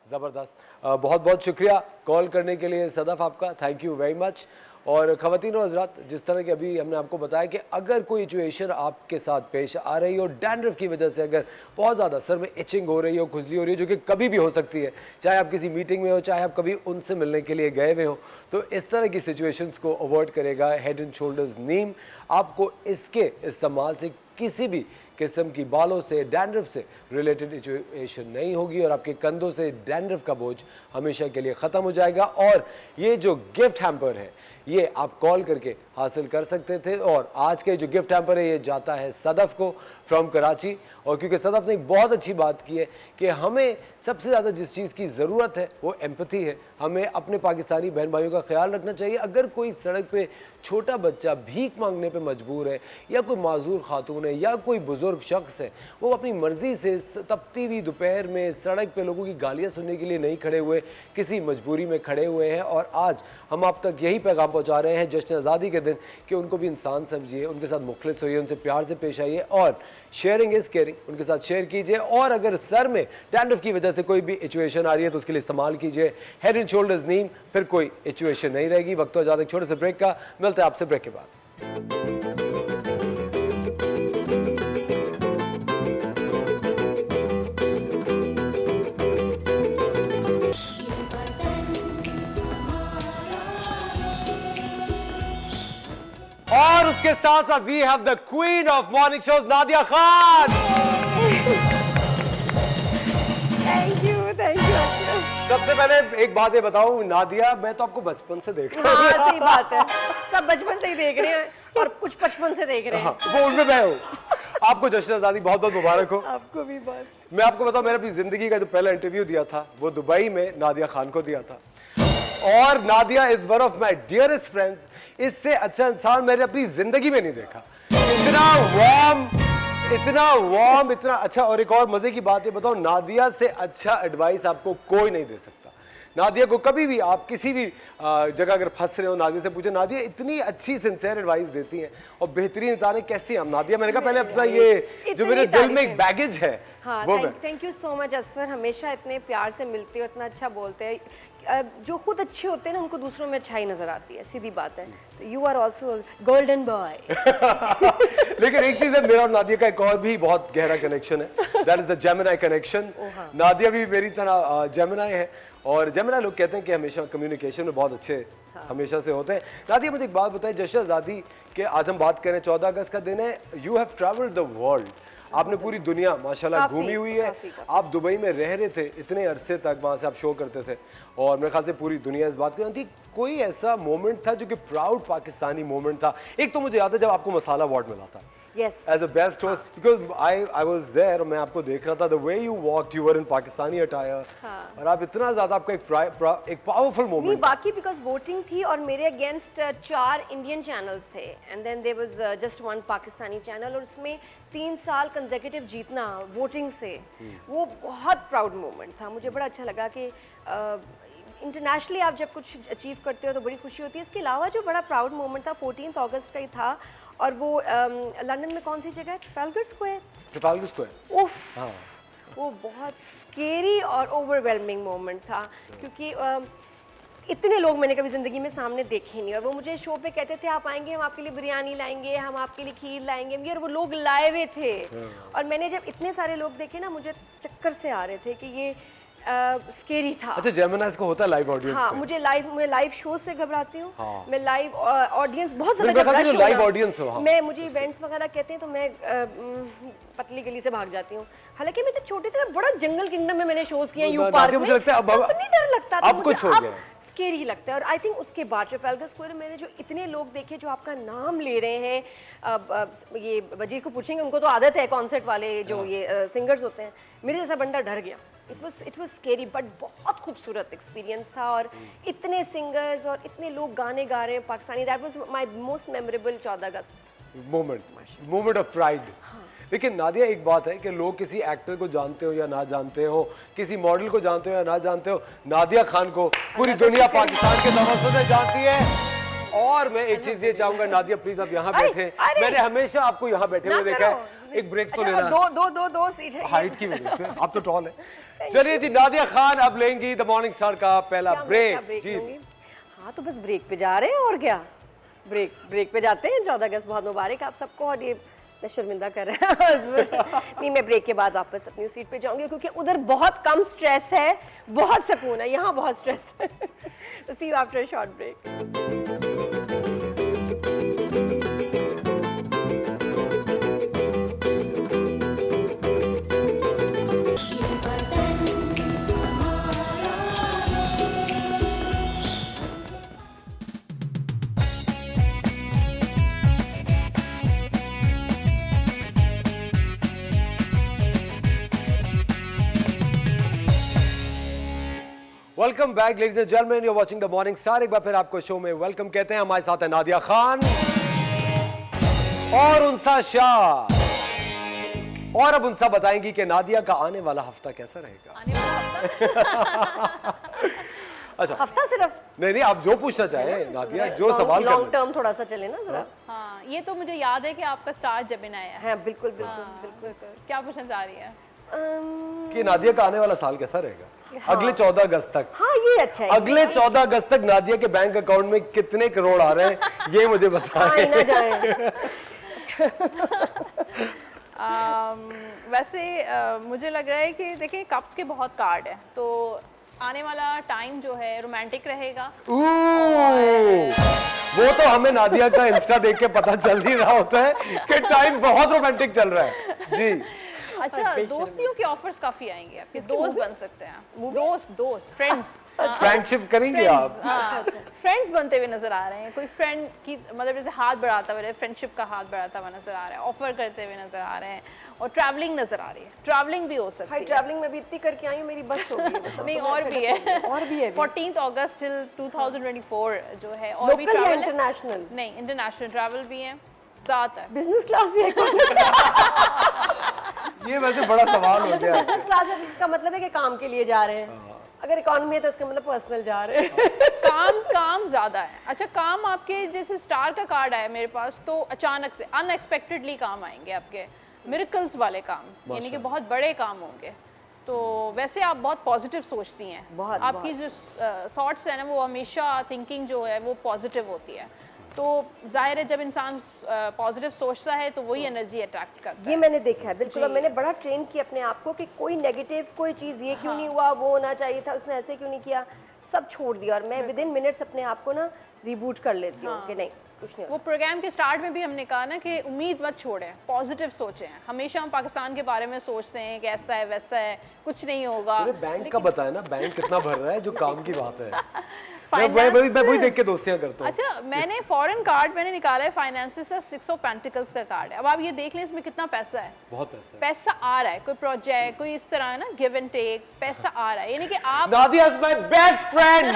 ज़बरदस्त, बहुत बहुत शुक्रिया कॉल करने के लिए सदफ आपका, थैंक यू वेरी मच। और ख़वातीन और हज़रात, जिस तरह की अभी हमने आपको बताया कि अगर कोई सिचुएशन आपके साथ पेश आ रही हो डैंड्रफ की वजह से, अगर बहुत ज़्यादा सर में इचिंग हो रही हो, खुजली हो रही हो, जो कि कभी भी हो सकती है, चाहे आप किसी मीटिंग में हो, चाहे आप कभी उनसे मिलने के लिए गए हुए हो, तो इस तरह की सिचुएशंस को अवॉइड करेगा हेड एंड शोल्डर्स नीम। आपको इसके इस्तेमाल से किसी भी किस्म की बालों से, डैंड्रफ से रिलेटेड सिचुएशन नहीं होगी और आपके कंधों से डैंड्रफ का बोझ हमेशा के लिए ख़त्म हो जाएगा। और ये जो गिफ्ट हैम्पर है ये आप कॉल करके हासिल कर सकते थे। और आज के जो गिफ्ट हैम्पर है ये जाता है सदफ को फ्रॉम कराची। और क्योंकि सदफ ने एक बहुत अच्छी बात की है कि हमें सबसे ज़्यादा जिस चीज़ की ज़रूरत है वो एम्पैथी है। हमें अपने पाकिस्तानी बहन भाइयों का ख्याल रखना चाहिए। अगर कोई सड़क पे छोटा बच्चा भीख मांगने पे मजबूर है, या कोई माजूर खातून है, या कोई बुजुर्ग शख्स है, वो अपनी मर्ज़ी से तपती हुई दोपहर में सड़क पे लोगों की गालियाँ सुनने के लिए नहीं खड़े हुए, किसी मजबूरी में खड़े हुए हैं। और आज हम आप तक यही पैगाम पहुँचा रहे हैं जश्न आज़ादी के दिन कि उनको भी इंसान समझिए, उनके साथ मुखलिस होइए, उनसे प्यार से पेश आइए और शेयरिंग इज़ केयरिंग, उनके साथ शेयर कीजिए। और अगर सर में डैंड्रफ की वजह से कोई भी सिचुएशन आ रही है तो उसके लिए इस्तेमाल कीजिए हेड एंड शोल्डर्स नीम, फिर कोई सिचुएशन नहीं रहेगी। वक्त हो जाता है छोटे से ब्रेक का, मिलते हैं आपसे ब्रेक के बाद। और उसके साथ साथ we have the queen of morning shows Nadia Khan. Thank you सबसे पहले एक बात ये बताऊं नादिया, मैं तो आपको बचपन से देख रहा हूं। हाँ सही बात है, सब बचपन से ही देख रहे हैं। और कुछ 55 से देख रहे हैं। हाँ, वो उनमें मैं हूँ। आपको जश्न आज़ादी बहुत बहुत मुबारक हो। आपको भी बहुत। मैं आपको बताऊं, मैंने अपनी जिंदगी का जो पहला इंटरव्यू दिया था वो दुबई में नादिया खान को दिया था, और Nadia is one of my dearest friends. इससे अच्छा इंसान मैंने अपनी जिंदगी में नहीं देखा। इतना वार्म, इतना अच्छा। और एक और मजे की बात ये बताओ, नादिया से अच्छा एडवाइस आपको कोई नहीं दे सकता। नादिया को कभी भी आप किसी भी जगह अगर फंस रहे हो, नादिया से पूछे। नादिया इतनी अच्छी सिंसियर एडवाइस देती हैं और बेहतरीन इंसान है। कैसी हम नादिया? मैंने कहा पहले अपना ये जो मेरे दिल में एक बैगेज है, हाँ, वो मैं। Thank you so much Asfar, हमेशा इतने प्यार से मिलते हो, इतना अच्छा बोलते हैं। जो खुद अच्छे होते हैं ना, उनको दूसरों में अच्छाई नजर आती है, सीधी बात है। तो you are also golden boy. लेकिन एक चीज है, मेरा और नादिया का एक और भी बहुत गहरा कनेक्शन है, that is the Gemini connection. Nadia भी मेरी तरह जेमिनी है, और जेमिनी लोग कहते हैं कि हमेशा कम्युनिकेशन में बहुत अच्छे हमेशा से होते हैं। नादिया, मुझे एक बात बताएं, जश्न आज़ादी के आज हम बात करें, 14 अगस्त का दिन है। You have travelled the world, आपने पूरी दुनिया माशाल्लाह घूमी हुई है। आप दुबई में रह रहे थे इतने अरसे तक, वहाँ से आप शो करते थे, और मेरे ख्याल से पूरी दुनिया इस बात को जानती। कोई ऐसा मोमेंट था जो कि प्राउड पाकिस्तानी मोमेंट था? एक तो मुझे याद है जब आपको मसाला अवार्ड मिला था as a best host, because I was there, और मैं आपको देख रहा था, the way you walked, you were in Pakistani attire, और आप इतना ज्यादा, आपका एक पावरफुल नहीं, मोमेंट। बाकी बिकॉज वोटिंग थी और मेरे अगेंस्ट 4 इंडियन चैनल्स थे, and then there was just 1 Pakistani channel, और उसमें 3 साल कंसेक्यूटिव जीतना वोटिंग से, वो बहुत प्राउड मोमेंट था। मुझे बड़ा अच्छा लगा कि इंटरनेशनली आप जब कुछ अचीव करते हो तो बड़ी खुशी होती है। इसके अलावा जो बड़ा प्राउड मोमेंट था 14 अगस्त का ही था, और वो लंदन में कौन सी जगह है, ट्रफाल्गर स्क्वायर। उफ, हाँ। वो बहुत स्केरी और ओवरवेलमिंग मोमेंट था, क्योंकि इतने लोग मैंने कभी ज़िंदगी में सामने देखे नहीं, और वो मुझे शो पे कहते थे आप आएंगे, हम आपके लिए बिरयानी लाएंगे, हम आपके लिए खीर लाएंगे, और वो लोग लाए हुए थे। और मैंने जब इतने सारे लोग देखे ना, मुझे चक्कर से आ रहे थे कि ये स्केरी था। अच्छा, जेमिनाइज को होता है लाइव ऑडियंस? हाँ, मैं लाइव शो से घबराती हूँ। हाँ। मैं लाइव ऑडियंस बहुत मेरे ज्यादा ख्याल से लाइव ऑडियंस हो। हाँ। मैं, मुझे इवेंट्स वगैरह कहते हैं तो मैं पतली गली से भाग जाती हूँ। हालांकि मैं तो छोटे थे, बड़ा जंगल किंगडम में मैंने शोज किए, यू पार्क में, मुझे लगता है अब नहीं डर लगता था, अब कुछ हो गया, स्केरी ही लगता है। और आई थिंक उसके बाद ट्रफाल्गर स्क्वायर में मैंने जो इतने लोग देखे जो आपका नाम ले रहे हैं, ये वजीर को पूछेंगे, उनको तो आदत है कॉन्सर्ट वाले जो ये सिंगर्स होते हैं, मेरे जैसा बंदा डर गया। इट वाज स्केरी, बट बहुत खूबसूरत एक्सपीरियंस था, और इतने सिंगर्स और इतने लोग गाने गा रहे हैं Pakistani. That was my most memorable 14 August moment of pride. लेकिन नादिया, एक बात है कि लोग किसी एक्टर को जानते हो या ना जानते हो, किसी मॉडल को जानते हो या ना जानते हो, नादिया खान को पूरी दुनिया पाकिस्तान के तवज्जो से जानती है। और मैं एक चीज ये चाहूंगा, नादिया प्लीज आप यहाँ बैठे, मैंने हमेशा आपको यहाँ बैठे हुए देखा है, एक ब्रेक तो लेना। दो सीट है, हाइट की वजह से आप तो टॉल है। चलिए जी, नादिया खान अब लेंगी द मॉर्निंग स्टार का पहला ब्रेक जी। हाँ, तो बस ब्रेक पे जा रहे हैं, और क्या, ब्रेक पे जाते हैं। 14 अगस्त बहुत मुबारक आप सबको, और ये शर्मिंदा कर रहे हैं नहीं, मैं ब्रेक के बाद वापस अपनी सीट पे जाऊंगी, क्योंकि उधर बहुत कम स्ट्रेस है, बहुत सुकून है, यहाँ बहुत स्ट्रेस है। तो see you after a short break. Welcome back ladies and gentleman, you are watching the morning star. एक बार फिर आपको शो में वेलकम कहते हैं। हमारे साथ है नादिया खान और उनसा शाह, और अब उनसा बताएंगी कि नादिया का आने वाला हफ्ता कैसा रहेगा। आने वाला हफ्ता अच्छा, हफ्ता सिर्फ नहीं, आप जो पूछना चाहे नादिया, जो सवाल लॉन्ग टर्म थोड़ा सा चले ना जरा। हाँ, ये तो मुझे याद है कि आपका स्टार जेमिनी है। हाँ, बिल्कुल। क्या पूछना चाह रही है? कि नादिया का आने वाला साल कैसा रहेगा अगले 14 अगस्त तक। हाँ, ये अच्छा है। अगले 14 अगस्त तक नादिया के बैंक अकाउंट में कितने करोड़ आ रहे हैं, ये मुझे बताएं। ना जाए। वैसे मुझे लग रहा है कि देखिए कप्स के बहुत कार्ड है, तो आने वाला टाइम जो है रोमांटिक रहेगा। वो तो हमें नादिया का इंस्टा देख के पता चल ही रहा होता है कि टाइम बहुत रोमांटिक चल रहा है जी। अच्छा, दोस्तियों के ऑफर्स काफी आएंगे, आपके दोस्त बन सकते हैं, दोस्त फ्रेंड्स, फ्रेंडशिप करेंगे आप? फ्रेंड्स बनते हुए नजर आ रहे हैं, कोई फ्रेंड की मतलब जैसे हाथ बढ़ाता हुआ, फ्रेंडशिप का हाथ बढ़ाता हुआ नजर आ रहा है, ऑफर करते हुए नजर आ रहे हैं, और ट्रैवलिंग नजर आ रही है, ट्रैवलिंग भी हो सकती है। ट्रैवलिंग में भी इतनी करके आई हूँ, मेरी बस हो गई है। नहीं, और भी है, और भी है 14 अगस्त टिल 2024 जो है, और भी लोकल या ट्रैवल है। इंटरनेशनल? नहीं, इंटरनेशनल ट्रैवल भी है, ज़्यादातर बिजनेस क्लास है। ये वैसे बड़ा सवाल हो गया। बिजनेस क्लास है, इसका मतलब है कि काम के लिए जा रहे हैं। अगर इकोनॉमी है तो इसका मतलब पर्सनल जा रहे हैं। काम ज्यादा है। अच्छा, काम आपके जैसे स्टार का कार्ड आया मेरे पास, तो अचानक से अनएक्सपेक्टेडली काम आएंगे आपके, मिरेकल्स वाले काम, यानी कि बहुत बड़े काम होंगे। तो वैसे आप बहुत पॉजिटिव सोचती हैं, बहुत, आपकी जो थॉट्स है ना, वो हमेशा थिंकिंग जो है वो पॉजिटिव होती है। तो जाहिर है जब इंसान पॉजिटिव सोचता है तो वही एनर्जी अट्रैक्ट करता ये है। मैंने देखा है बिल्कुल, और मैंने बड़ा ट्रेन किया अपने आप को कि कोई नेगेटिव कोई चीज़ ये क्यों नहीं हुआ, वो होना चाहिए था, उसने ऐसे क्यों नहीं किया, सब छोड़ दिया। और मैं विद इन मिनट्स अपने आप को ना रिबूट कर लेती हूँ कि नहीं, कुछ नहीं वो प्रोग्राम के स्टार्ट में भी हमने कहा ना कि उम्मीद मत छोड़ें, पॉजिटिव सोचें। हमेशा हम पाकिस्तान के बारे में सोचते हैं कि ऐसा है वैसा है, कुछ नहीं होगा। बैंक का बताया ना, बैंक कितना भर रहा है, जो काम की बात है। मैं Finances- वही देख के दोस्तियां करता हूँ। अच्छा, मैंने फॉरेन कार्ड मैंने निकाला है, फाइनेंसेस का 6 ऑफ पेंटिकल्स का कार्ड है। अब आप ये देख लें इसमें कितना पैसा है, बहुत पैसा है। पैसा आ रहा है, कोई प्रोजेक्ट कोई इस तरह है ना, गिव एंड टेक, पैसा आ रहा है, यानी कि आप Nadia is my best friend.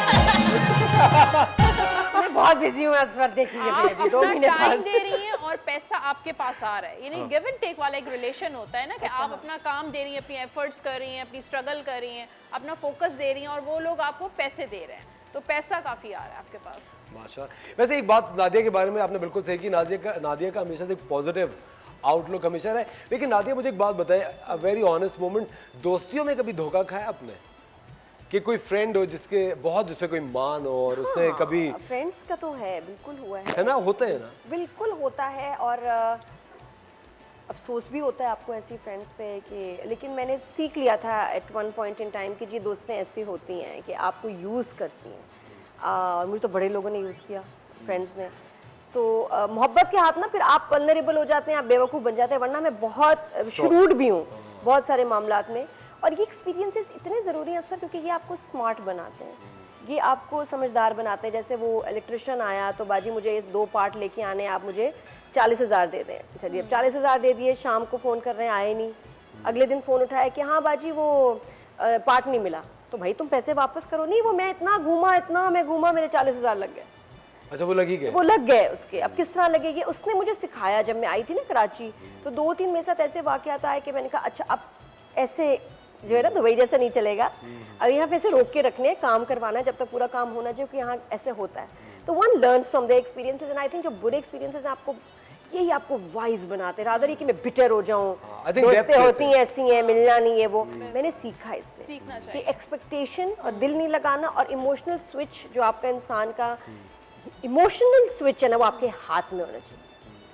मैं बहुत बिजी हूँ इस बार, देखिए आप मेरे भी 2 अपना महीने टाइम बाद। दे रही हैं और पैसा आपके पास आ रहा है, यानी गिव एंड टेक वाला एक रिलेशन होता है ना, कि आप अपना काम दे रही हैं, अपनी एफर्ट्स कर रही हैं, अपनी स्ट्रगल कर रही हैं, अपना फोकस दे रही हैं, और वो लोग आपको पैसे दे रहे हैं, तो पैसा काफी आ रहा है आपके पास। माशाल्लाह। वैसे एक बात नादिया के बारे में आपने बिल्कुल सही की, नादिया का हमेशा से एक पॉजिटिव आउटलुक हमेशा रहे। लेकिन नादिया मुझे एक बात बताए, अ वेरी ऑनेस्ट मोमेंट, दोस्तियों में कभी धोखा खाया आपने? कि कोई फ्रेंड हो जिसपे कोई मान हो, और उसने कभी फ्रेंड्स का तो है, बिल्कुल हुआ है ना, होते हैं ना, बिल्कुल होता है। और अफसोस भी होता है आपको ऐसी फ्रेंड्स पे कि, लेकिन मैंने सीख लिया था at one point in time कि जी दोस्तें ऐसी होती हैं कि आपको यूज़ करती हैं। और मुझे तो बड़े लोगों ने यूज़ किया, फ्रेंड्स ने। तो मोहब्बत के हाथ ना फिर आप वल्नरेबल हो जाते हैं, आप बेवकूफ़ बन जाते हैं। वरना मैं बहुत शुरूड भी हूँ बहुत सारे मामलात में। और ये एक्सपीरियंसेस इतने ज़रूरी हैं सर, क्योंकि ये आपको स्मार्ट बनाते हैं, ये आपको समझदार बनाते हैं। जैसे वो इलेक्ट्रिशियन आया तो बाजी मुझे ये 2 पार्ट लेके आने, आप मुझे 40,000 दे दें। चलिए अब 40,000 दे दिए, शाम को फ़ोन कर रहे हैं, आए नहीं। अगले दिन फ़ोन उठाया कि हाँ बाजी वो पार्ट नहीं मिला, तो भाई तुम पैसे वापस करो। नहीं, वो मैं इतना घूमा, मेरे 40,000 लग गए। अच्छा वो लगी गए, वो लग गए उसके। अब किस तरह लगेगी, उसने मुझे सिखाया। जब मैं आई थी ना कराची, तो 2-3 मेरे साथ ऐसे वाक़यात आए कि मैंने कहा अच्छा अब ऐसे जो है ना दुबई जैसा नहीं चलेगा, अब यहाँ पे ऐसे रोक के रखने, काम करवाना है जब तक पूरा काम होना चाहिए, कि यहाँ ऐसे होता है। तो one learns from the experiences, and I think जो बुरे एक्सपीरियंसेस हैं आपको यही आपको वाइज बनाते, रादर ये कि मैं बिटर हो जाऊँ, I think depth दोस्तें होती रहती हैं ऐसी हैं, मिलना नहीं है वो। मैंने सीखा इससे सीखना कि चाहिए। एक्सपेक्टेशन और दिल नहीं लगाना, और इमोशनल स्विच जो आपका इंसान का इमोशनल स्विच है ना, वो आपके हाथ में होना चाहिए,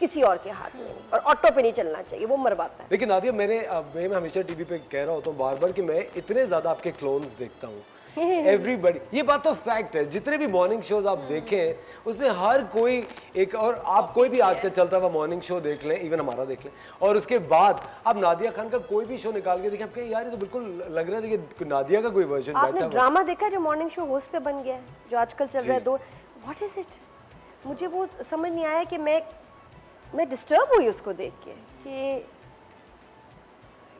किसी और के हाथ में नहीं, और ऑटो पे नहीं चलना चाहिए, वो मरवाता है। लेकिन नादिया मैं हमेशा टीवी पे कह रहा होता हूँ बार बार कि मैं इतने ज्यादा आपके क्लोन्स देखता हूँ, एवरीबडी। ये बात तो फैक्ट है, जितने भी मॉर्निंग शोज आप देखें उसमें हर कोई एक, और आप कोई भी आजकल चलता हुआ मॉर्निंग शो देख लें, इवन हमारा देख लें, और उसके बाद आप नादिया खान का कोई भी शो निकाल के देखें, आप कहें यार ये तो बिल्कुल लग रहा है कि नादिया का कोई वर्जन आपने बैठा हुआ। ड्रामा देखा जो मॉर्निंग शो होस्ट पे बन गया है, जो आजकल चल रहा है, 2 व्हाट इज इट, मुझे वो समझ नहीं आया कि मैं डिस्टर्ब हुई उसको देख के कि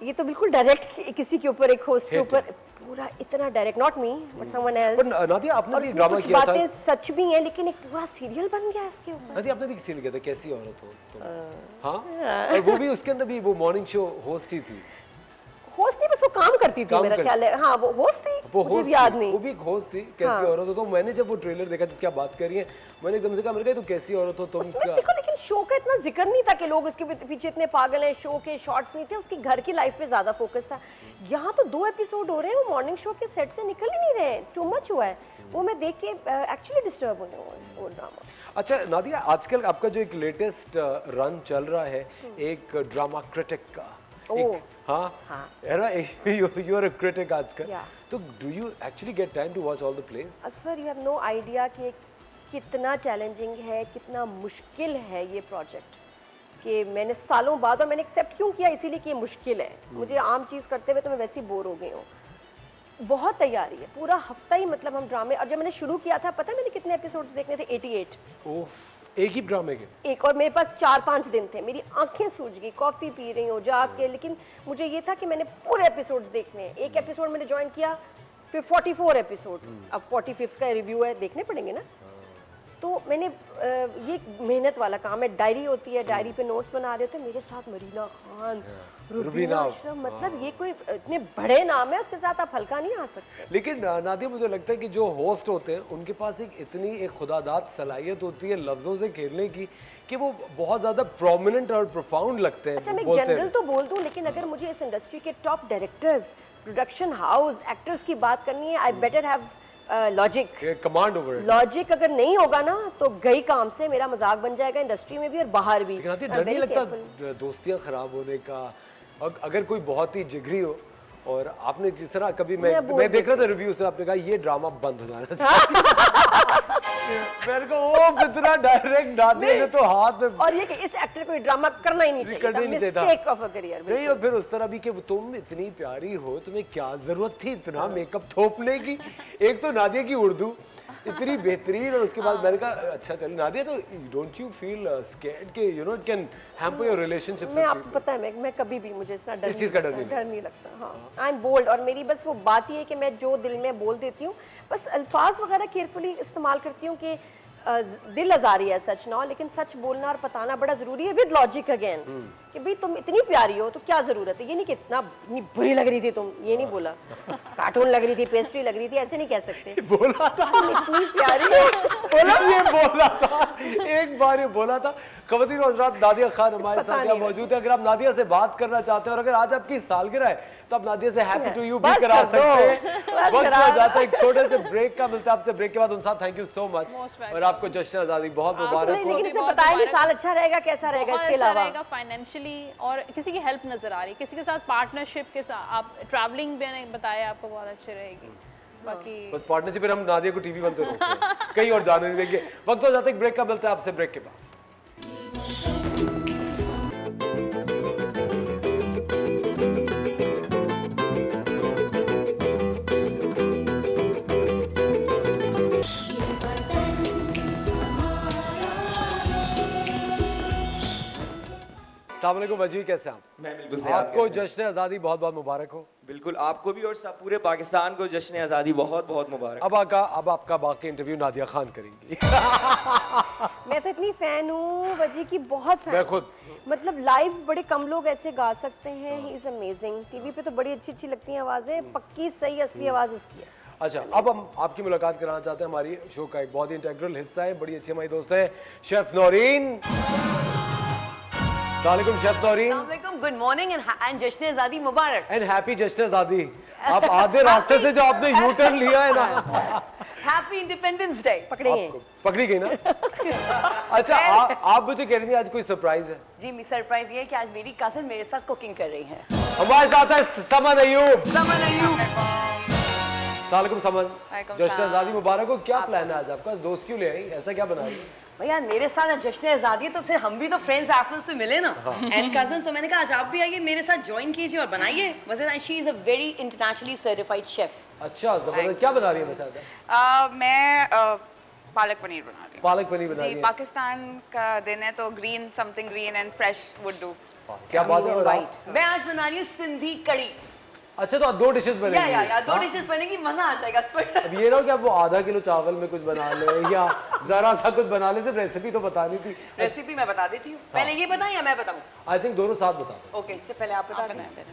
ये तो बिल्कुल डायरेक्ट किसी के ऊपर, एक होस्ट के ऊपर पूरा इतना direct, not me but someone else. पर नादिया आपने भी और ड्रामा कुछ किया था, बातें सच भी हैं, लेकिन एक पूरा सीरियल बन गया इसके ऊपर। नादिया आपने भी सीरियल किया था कैसी औरत हो तुम, हाँ, और वो भी उसके अंदर भी वो मॉर्निंग शो होस्ट ही थी, होस्ट नहीं, बस वो काम करती थी, काम मेरा करती। ख्याल है। हाँ वो होस्ट थी, वो मुझे होस्ट भी याद थी, नहीं। वो भी एक होस्ट थी, कैसी औरत हो। तो मैंने जब वो ट्रेलर देखा जिसकी आप बात कर रही हैं, मैंने एकदम से कहा, मैंने कहा तो कैसी औरत हो तुम उसमें क्या। देखो, लेकिन शो का इतना जिक्र नहीं था कि लोग उसके पीछे इतने पागल हैं, शो के शॉट्स नहीं थे, उसकी घर की लाइफ पे ज्यादा फोकस था। यहाँ तो 2 एपिसोड हो रहे हैं, वो मॉर्निंग शो के सेट से निकल ही नहीं रहे, टू मच हुआ है। वो मैं देख के एक्चुअली डिस्टर्ब होने हुआ वो ड्रामा। अच्छा नादिया, आजकल आपका जो एक लेटेस्ट रन चल रहा है एक ड्रामा क्रिटिक का, एक, हाँ है ना, यू आर अ क्रिटिक आजकल, तो do you actually get time to watch all the place? असफर, यू हैव नो आइडिया कि कितना चैलेंजिंग है, कितना मुश्किल है ये प्रोजेक्ट, कि मैंने सालों बाद, और मैंने एक्सेप्ट क्यों किया, इसीलिए कि ये मुश्किल है, मुझे आम चीज़ करते हुए तो मैं वैसे ही बोर हो गई हूँ। बहुत तैयारी है, पूरा हफ्ता ही मतलब हम ड्रामे, और जब मैंने शुरू किया था पता है मैंने कितने एपिसोड्स देखने थे? 88। ओह, एक ही ड्रामे के? एक, और मेरे पास 4-5 दिन थे, मेरी आंखें सूज गई, कॉफ़ी पी रही हूँ जाके, लेकिन मुझे ये था कि मैंने पूरे एपिसोड्स देखने हैं। एक एपिसोड मैंने ज्वाइन किया, फिर 44 एपिसोड, अब 45 का रिव्यू है, देखने पड़ेंगे ना। तो मैंने ये मेहनत वाला काम है, डायरी होती है, डायरी पे नोट्स बना रहे थे, मेरे साथ मरीना खान, रुबीना अशरफ, मतलब ये कोई इतने बड़े नाम है, उसके साथ आप हल्का नहीं आ सकते। लेकिन नादिया, मुझे लगता है कि जो होस्ट होते हैं उनके पास एक खुदादाद सलाहियत होती है लफ्जों से खेलने की, कि वो बहुत ज्यादा प्रोमिनेंट और प्रोफाउंड लगते हैं। अच्छा, मैं जनरल तो बोल दूं, लेकिन अगर मुझे इस इंडस्ट्री के top directors, production house, actors की बात करनी है, I better have logic, command over. Logic अगर नहीं होगा ना तो गई काम से, मेरा मजाक बन जाएगा इंडस्ट्री में भी और बाहर भी। लेकिन आती डर नहीं लगता दोस्तियां खराब होने का? अगर कोई बहुत ही जिगरी हो, और आपने जिस तरह कभी मैं देख रहा था रिव्यूज में, आपने कहा ये ड्रामा बंद हो जाना चाहिए। मेरे को वो कितना डायरेक्ट नादिया ने तो हाथ में, और ये कि इस एक्टर को ड्रामा करना ही नहीं चाहिए, मिस्टेक ऑफ अ करियर। नहीं, और फिर उस तरह भी कि तुम इतनी प्यारी हो, तुम्हें क्या जरूरत थी इतना मेकअप थोपने की? एक तो नादिया की उर्दू इतनी बेहतरीन, और उसके बाद मैंने कहा अच्छा चलो नादिया, तो डोंट यू फील स्कैर्ड कि you know it can hamper your relationships? मैं आपको पता है, मैं कभी भी, मुझे इतना इस चीज़ का डर नहीं लगता। हाँ, आई एम बोल्ड, और मेरी बस वो बात ही है कि मैं जो दिल में बोल देती हूँ, बस अल्फाज वगैरह केयरफुली इस्तेमाल करती हूँ कि दिल आजारी है सच ना, लेकिन सच बोलना और बताना बड़ा जरूरी है, विद लॉजिक अगेन, कि भाई तुम इतनी प्यारी हो तो क्या जरूरत है, ये नहीं कि इतनी बुरी लग रही थी तुम, ये नहीं बोला, कार्टून लग रही थी, पेस्ट्री लग रही थी, ऐसे नहीं कह सकते। बोला था इतनी प्यारी हो, बोला, ये बोला था, एक बार ये बोला था। ख़वातीन और हज़रात, नादिया खान हमारे साथ यहाँ मौजूद है। अगर आप नादिया से बात करना चाहते हैं, और अगर आज आपकी सालगिरह है, तो आप नादिया से हैप्पी टू यू भी करा सकते हैं। वक्त हो जाता है एक छोटे से ब्रेक का, मिलता है आपसे ब्रेक के बाद। उनसा थैंक यू सो मच, और आपको जश्न आज़ादी बहुत मुबारक हो। लेकिन इसने बताया नहीं साल अच्छा रहेगा, कैसा रहेगा, इसके अलावा फाइनेंशियली, और किसी की हेल्प नजर आ रही, किसी के साथ पार्टनरशिप के साथ, आप ट्रैवलिंग भी बताया आपको बहुत अच्छी रहेगी। बाकी बस पार्टनरशिप, हम नादिया को टीवी बंद करो, कहीं और जाने नहीं देंगे। वक्त हो जाता है ब्रेक का, मिलता है आपसे ब्रेक के बाद। अस्सलाम वालेकुम वजी, कैसे हैं आप? मैं बिल्कुल सही। आपको जश्न आज़ादी बहुत बहुत मुबारक हो। बिल्कुल, आपको भी और सब पूरे पाकिस्तान को जश्न आज़ादी बहुत बहुत मुबारक। अब आपका बाकी इंटरव्यू नादिया खान करेंगी। मैं तो इतनी फैन हूँ वजी की, बहुत फैन। मैं खुद, मतलब लाइव बड़े कम लोग ऐसे गा सकते हैं, ही इज अमेजिंग। टीवी पे तो बड़ी अच्छी अच्छी लगती हैं आवाजें, पक्की सही असली आवाज उसकी है। अच्छा, अब हम आपकी मुलाकात कराना चाहते हैं। हमारी शो का एक बहुत ही इंटेग्रल हिस्सा है, बड़ी अच्छी हमारी दोस्त है शेफ नौरीन। अस्सलामुअलैकुम शेफ नौरीन। अस्सलामुअलैकुम, गुड मॉर्निंग एंड जश्न आज़ादी मुबारक। एंड हैप्पी जश्न आज़ादी। आप आधे रास्ते से जो आपने यू टर्न लिया है ना, हैप्पी इंडिपेंडेंस डे। पकड़ी गई ना? अच्छा, आप मुझे कह रही थी आज कोई सरप्राइज है? जी, मेरी सरप्राइज ये है कि आज मेरी कजिन मेरे साथ कुकिंग कर रही है। हमारे साथ है समन अयूब। अस्सलामुअलैकुम समन, जश्न आज़ादी मुबारक हो। क्या प्लान है आज आपका? दोस्त क्यों ले आई, ऐसा क्या बना रही है? भैया मेरे साथ जश्न आज़ादी, तो फिर हम भी तो फ्रेंड्स आफ्टर से मिले ना, एंड कजन्स, तो मैंने कहा आज आप भी आइए मेरे साथ, ज्वाइन कीजिए और बनाइए मजेदार। She is a very internationally certified chef. अच्छा, जबरदस्त। क्या बना रही है मेरे साथ? मैं पालक पनीर बना रही हूँ। पालक पनीर बना रही है। पाकिस्तान का दिन है तो green, something green and fresh would do. क्या बात है। और मैं आज बना रही हूँ सिंधी कड़ी। अच्छा, तो 2 डिशेस बनेंगी? या 2 डिशेस बनेगी, मजा आ जाएगा। अब ये ना कि आप वो आधा किलो चावल में कुछ बना ले या जरा सा कुछ बना ले, सिर्फ रेसिपी तो बतानी थी। रेसिपी मैं बता देती हूँ। पहले ये बताएं या मैं बताऊँ? आई थिंक दोनों साथ बता दो। ओके, पहले आप बता दें।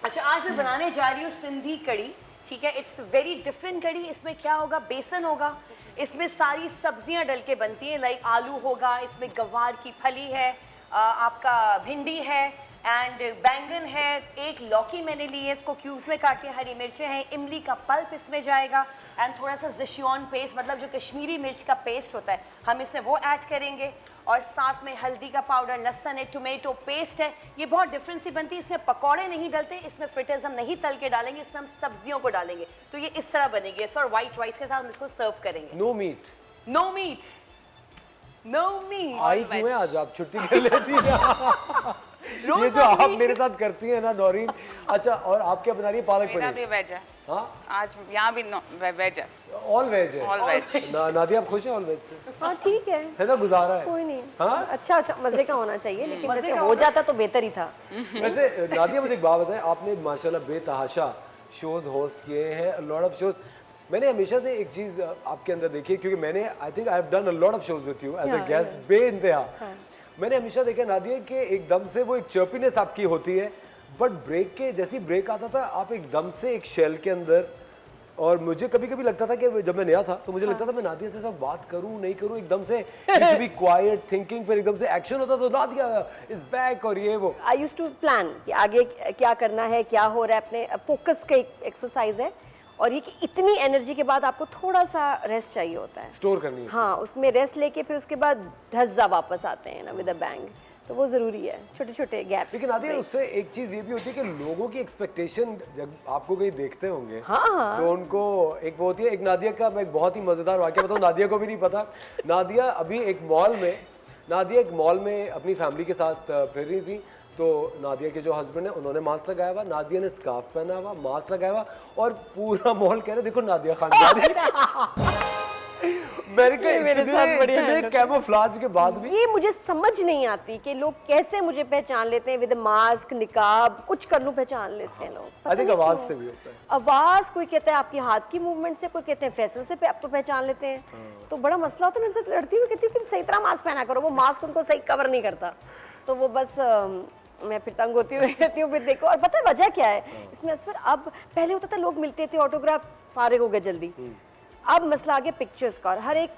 अच्छा, आज मैं बनाने जा रही हूँ सिंधी कड़ी, ठीक है। इट्स वेरी डिफरेंट कड़ी। इसमें क्या होगा, बेसन होगा, इसमें सारी सब्जियां डल के बनती हैं, लाइक आलू होगा, इसमें गवार की फली है, आपका भिंडी है, एंड बैंगन है, एक लौकी मैंने ली है, इसको क्यूब्स में काट के, हरी मिर्चें हैं, इमली का पल्प इसमें जाएगा, एंड थोड़ा सा ज़िशियन पेस्ट, मतलब जो कश्मीरी मिर्च का पेस्ट होता है, हम इसमें वो ऐड करेंगे, और साथ में हल्दी का पाउडर, लहसुन है, टोमेटो पेस्ट है। ये बहुत डिफरेंट सी बनती है। इसमें पकौड़े नहीं डलते, इसमें फ्रिटर्स हम नहीं तल के डालेंगे, इसमें हम सब्जियों को डालेंगे, तो ये इस तरह बनेगी। और वाइट राइस के साथ हम इसको सर्व करेंगे। No meat? No meat, no मी आई क्यों है आज आप छुट्टी कर लेती हैं? ये जो आप मेरे साथ करती हैं ना नौरीन। अच्छा, और आप क्या बना रही है? पालक मेरा पनीर। भी वेज है। हाँ, आज यहाँ भी वेज है। ऑल वेज है। All veg. नादिया आप खुश हैं ऑल वेज से? हाँ ठीक है ना, गुजारा है। कोई नहीं। हाँ, अच्छा अच्छा मजे का होना चाहिए, लेकिन वैसे हो जाता तो बेहतर ही था। वैसे नादिया मुझे एक बात बताएं, आपने माशाल्लाह बेतहाशा शोज होस्ट किए हैं, लॉट ऑफ शोज। मैंने हमेशा से एक चीज आपके अंदर देखी है, क्योंकि मैंने I think I have done a lot of shows with you as a guest बेइंतहा। मैंने हमेशा देखा नादिया कि एकदम से वो एक चर्पीनेस आपकी होती है, बट ब्रेक के जैसी ब्रेक आता था आप एकदम से एक शेल के अंदर। और मुझे कभी कभी लगता था कि जब मैं नया था तो मुझे लगता था मैं नादिया से सब बात करूं नहीं करूं, एकदम से बी क्वाइट थिंकिंग, फिर एकदम से एक्शन होता तो नादिया इज बैक और ये वो। आई यूज्ड टू प्लान कि आगे क्या करना है, क्या हो रहा है, अपने फोकस का एक एक्सरसाइज है। और ये कि इतनी एनर्जी के बाद आपको थोड़ा सा रेस्ट चाहिए होता है, स्टोर करनी है। हाँ, उसमें रेस्ट लेके फिर उसके बाद धज्जा वापस आते हैं ना विद अ बैंग, तो वो जरूरी है, छोटे छोटे गैप। लेकिन नादिया उससे एक चीज ये भी होती है कि लोगों की एक्सपेक्टेशन जब आपको कहीं देखते होंगे, हाँ। तो उनको एक वो होती है। एक नादिया का मैं एक बहुत ही मजेदार वाकया बताऊं, नादिया को भी नहीं पता। नादिया अभी एक मॉल में अपनी फैमिली के साथ फिर रही थी, तो नादिया के जो हस्बैंड है उन्होंने मास्क लगाया हुआ, नादिया ने स्कार्फ पहना हुआ, मास्क लगाया हुआ, और पूरा मॉल कह रहे देखो नादिया खान जा रही है। इतने कैमोफ्लेज के बाद भी ये मुझे समझ नहीं आती कि लोग कैसे मुझे पहचान लेते हैं विद मास्क निकाब, कुछ कर लूं पहचान लेते हैं लोग। आई थिंक आवाज से भी होता है। आवाज, कोई कहता है आपकी हाथ की मूवमेंट से, कोई कहते हैं फैशन से पे आपको पहचान लेते हैं। तो बड़ा मसला होता है। मेरे साथ लड़ती हुई कहती हूँ कि सही तरह मास्क पहना करो, वो मास्क उनको सही कवर नहीं करता, तो वो बस मैं फिर तंग होती हुई कहती हूँ। फिर देखो, और पता है वजह क्या है इसमें असफर, अब पहले होता था लोग मिलते थे, ऑटोग्राफ फारिग हो गए जल्दी। अब मसला आ गया पिक्चर्स का, और हर एक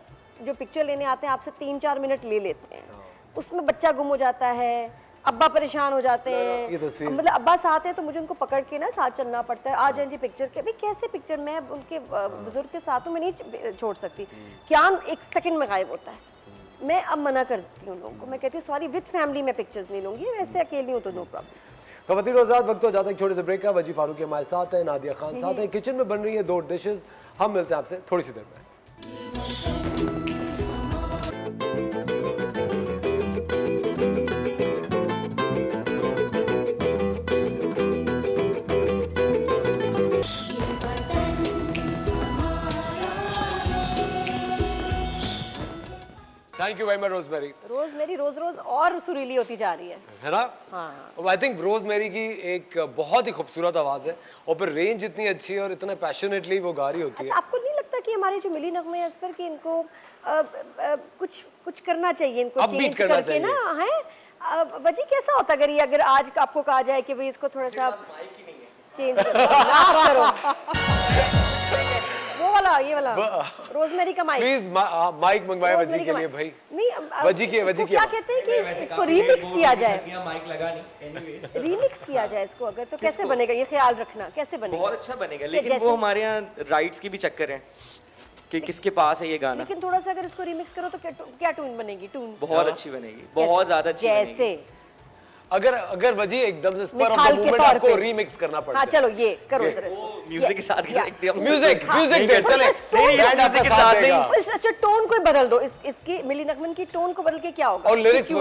जो पिक्चर लेने आते हैं आपसे 3-4 मिनट ले लेते हैं, उसमें बच्चा गुम हो जाता है, अब्बा परेशान हो जाते हैं, मतलब अब्बा साथ हैं तो मुझे उनको पकड़ के ना साथ चलना पड़ता है, आ जाए जी पिक्चर के। भाई कैसे पिक्चर, मैं उनके बुजुर्ग के साथ हूँ, मैं नहीं छोड़ सकती। क्या 1 सेकंड में गायब होता है। मैं अब मना करती हूँ लोगों को, मैं कहती हूँ सॉरी विद फैमिली मैं पिक्चर्स नहीं लूंगी, वैसे अकेली हूँ तो नो प्रॉब्लम। खवातीन रोज़ात, वक्त हो जाता है एक छोटे से ब्रेक का। वजी फारूकी हमारे साथ है, नादिया खान साथ है, किचन में बन रही है 2 डिशेस। हम मिलते हैं आपसे थोड़ी सी देर में। Thank you very much Rosemary. Rosemary रोज रोज और सुरीली होती जा रही है ना? हाँ। आई थिंक रोजमेरी की एक बहुत ही खूबसूरत आवाज है, और फिर रेंज इतनी अच्छी है और इतना पैशनेटली वो गा रही होती है। अच्छा, आपको नहीं लगता कि हमारे जो मिली नगमे असफर की इनको कुछ करना चाहिए, इनको अपबीट करना चाहिए ना है? वजी कैसा होता अगर आज आपको कहा जाए कि भाई इसको थोड़ा सा चेंज करो, वो वाला ये वाला रोजमेरी का माइक, प्लीज माइक मंगवाए वजी के लिए भाई। नहीं, वजी की क्या कहते हैं कि इसको रीमिक्स किया जाए, माइक लगा नहीं, एनीवेज रीमिक्स किया जाए इसको अगर, तो कैसे बनेगा? ये ख्याल रखना कैसे बनेगा? बहुत अच्छा बनेगा, लेकिन वो हमारे यहाँ राइट्स की भी चक्कर है कि किसके पास है ये गाना। लेकिन थोड़ा सा अगर इसको रीमिक्स करो तो क्या टून बनेगी? टून बहुत अच्छी बनेगी, बहुत ज्यादा अच्छी बनेगी। जैसे अगर वजी एकदम से स्पर ऑफ मिसाल द के मोमेंट तौर आपको पे। रीमिक्स करना पड़ता हाँ है। चलो ये करो जरा इसको। म्यूजिक के साथ एकदम म्यूजिक हाँ, दे चले, बैंड आपका के साथ साथ देगा। अच्छा टोन को बदल दो, इसकी मिली नगमन की टोन को बदल के क्या होगा? और लिरिक्स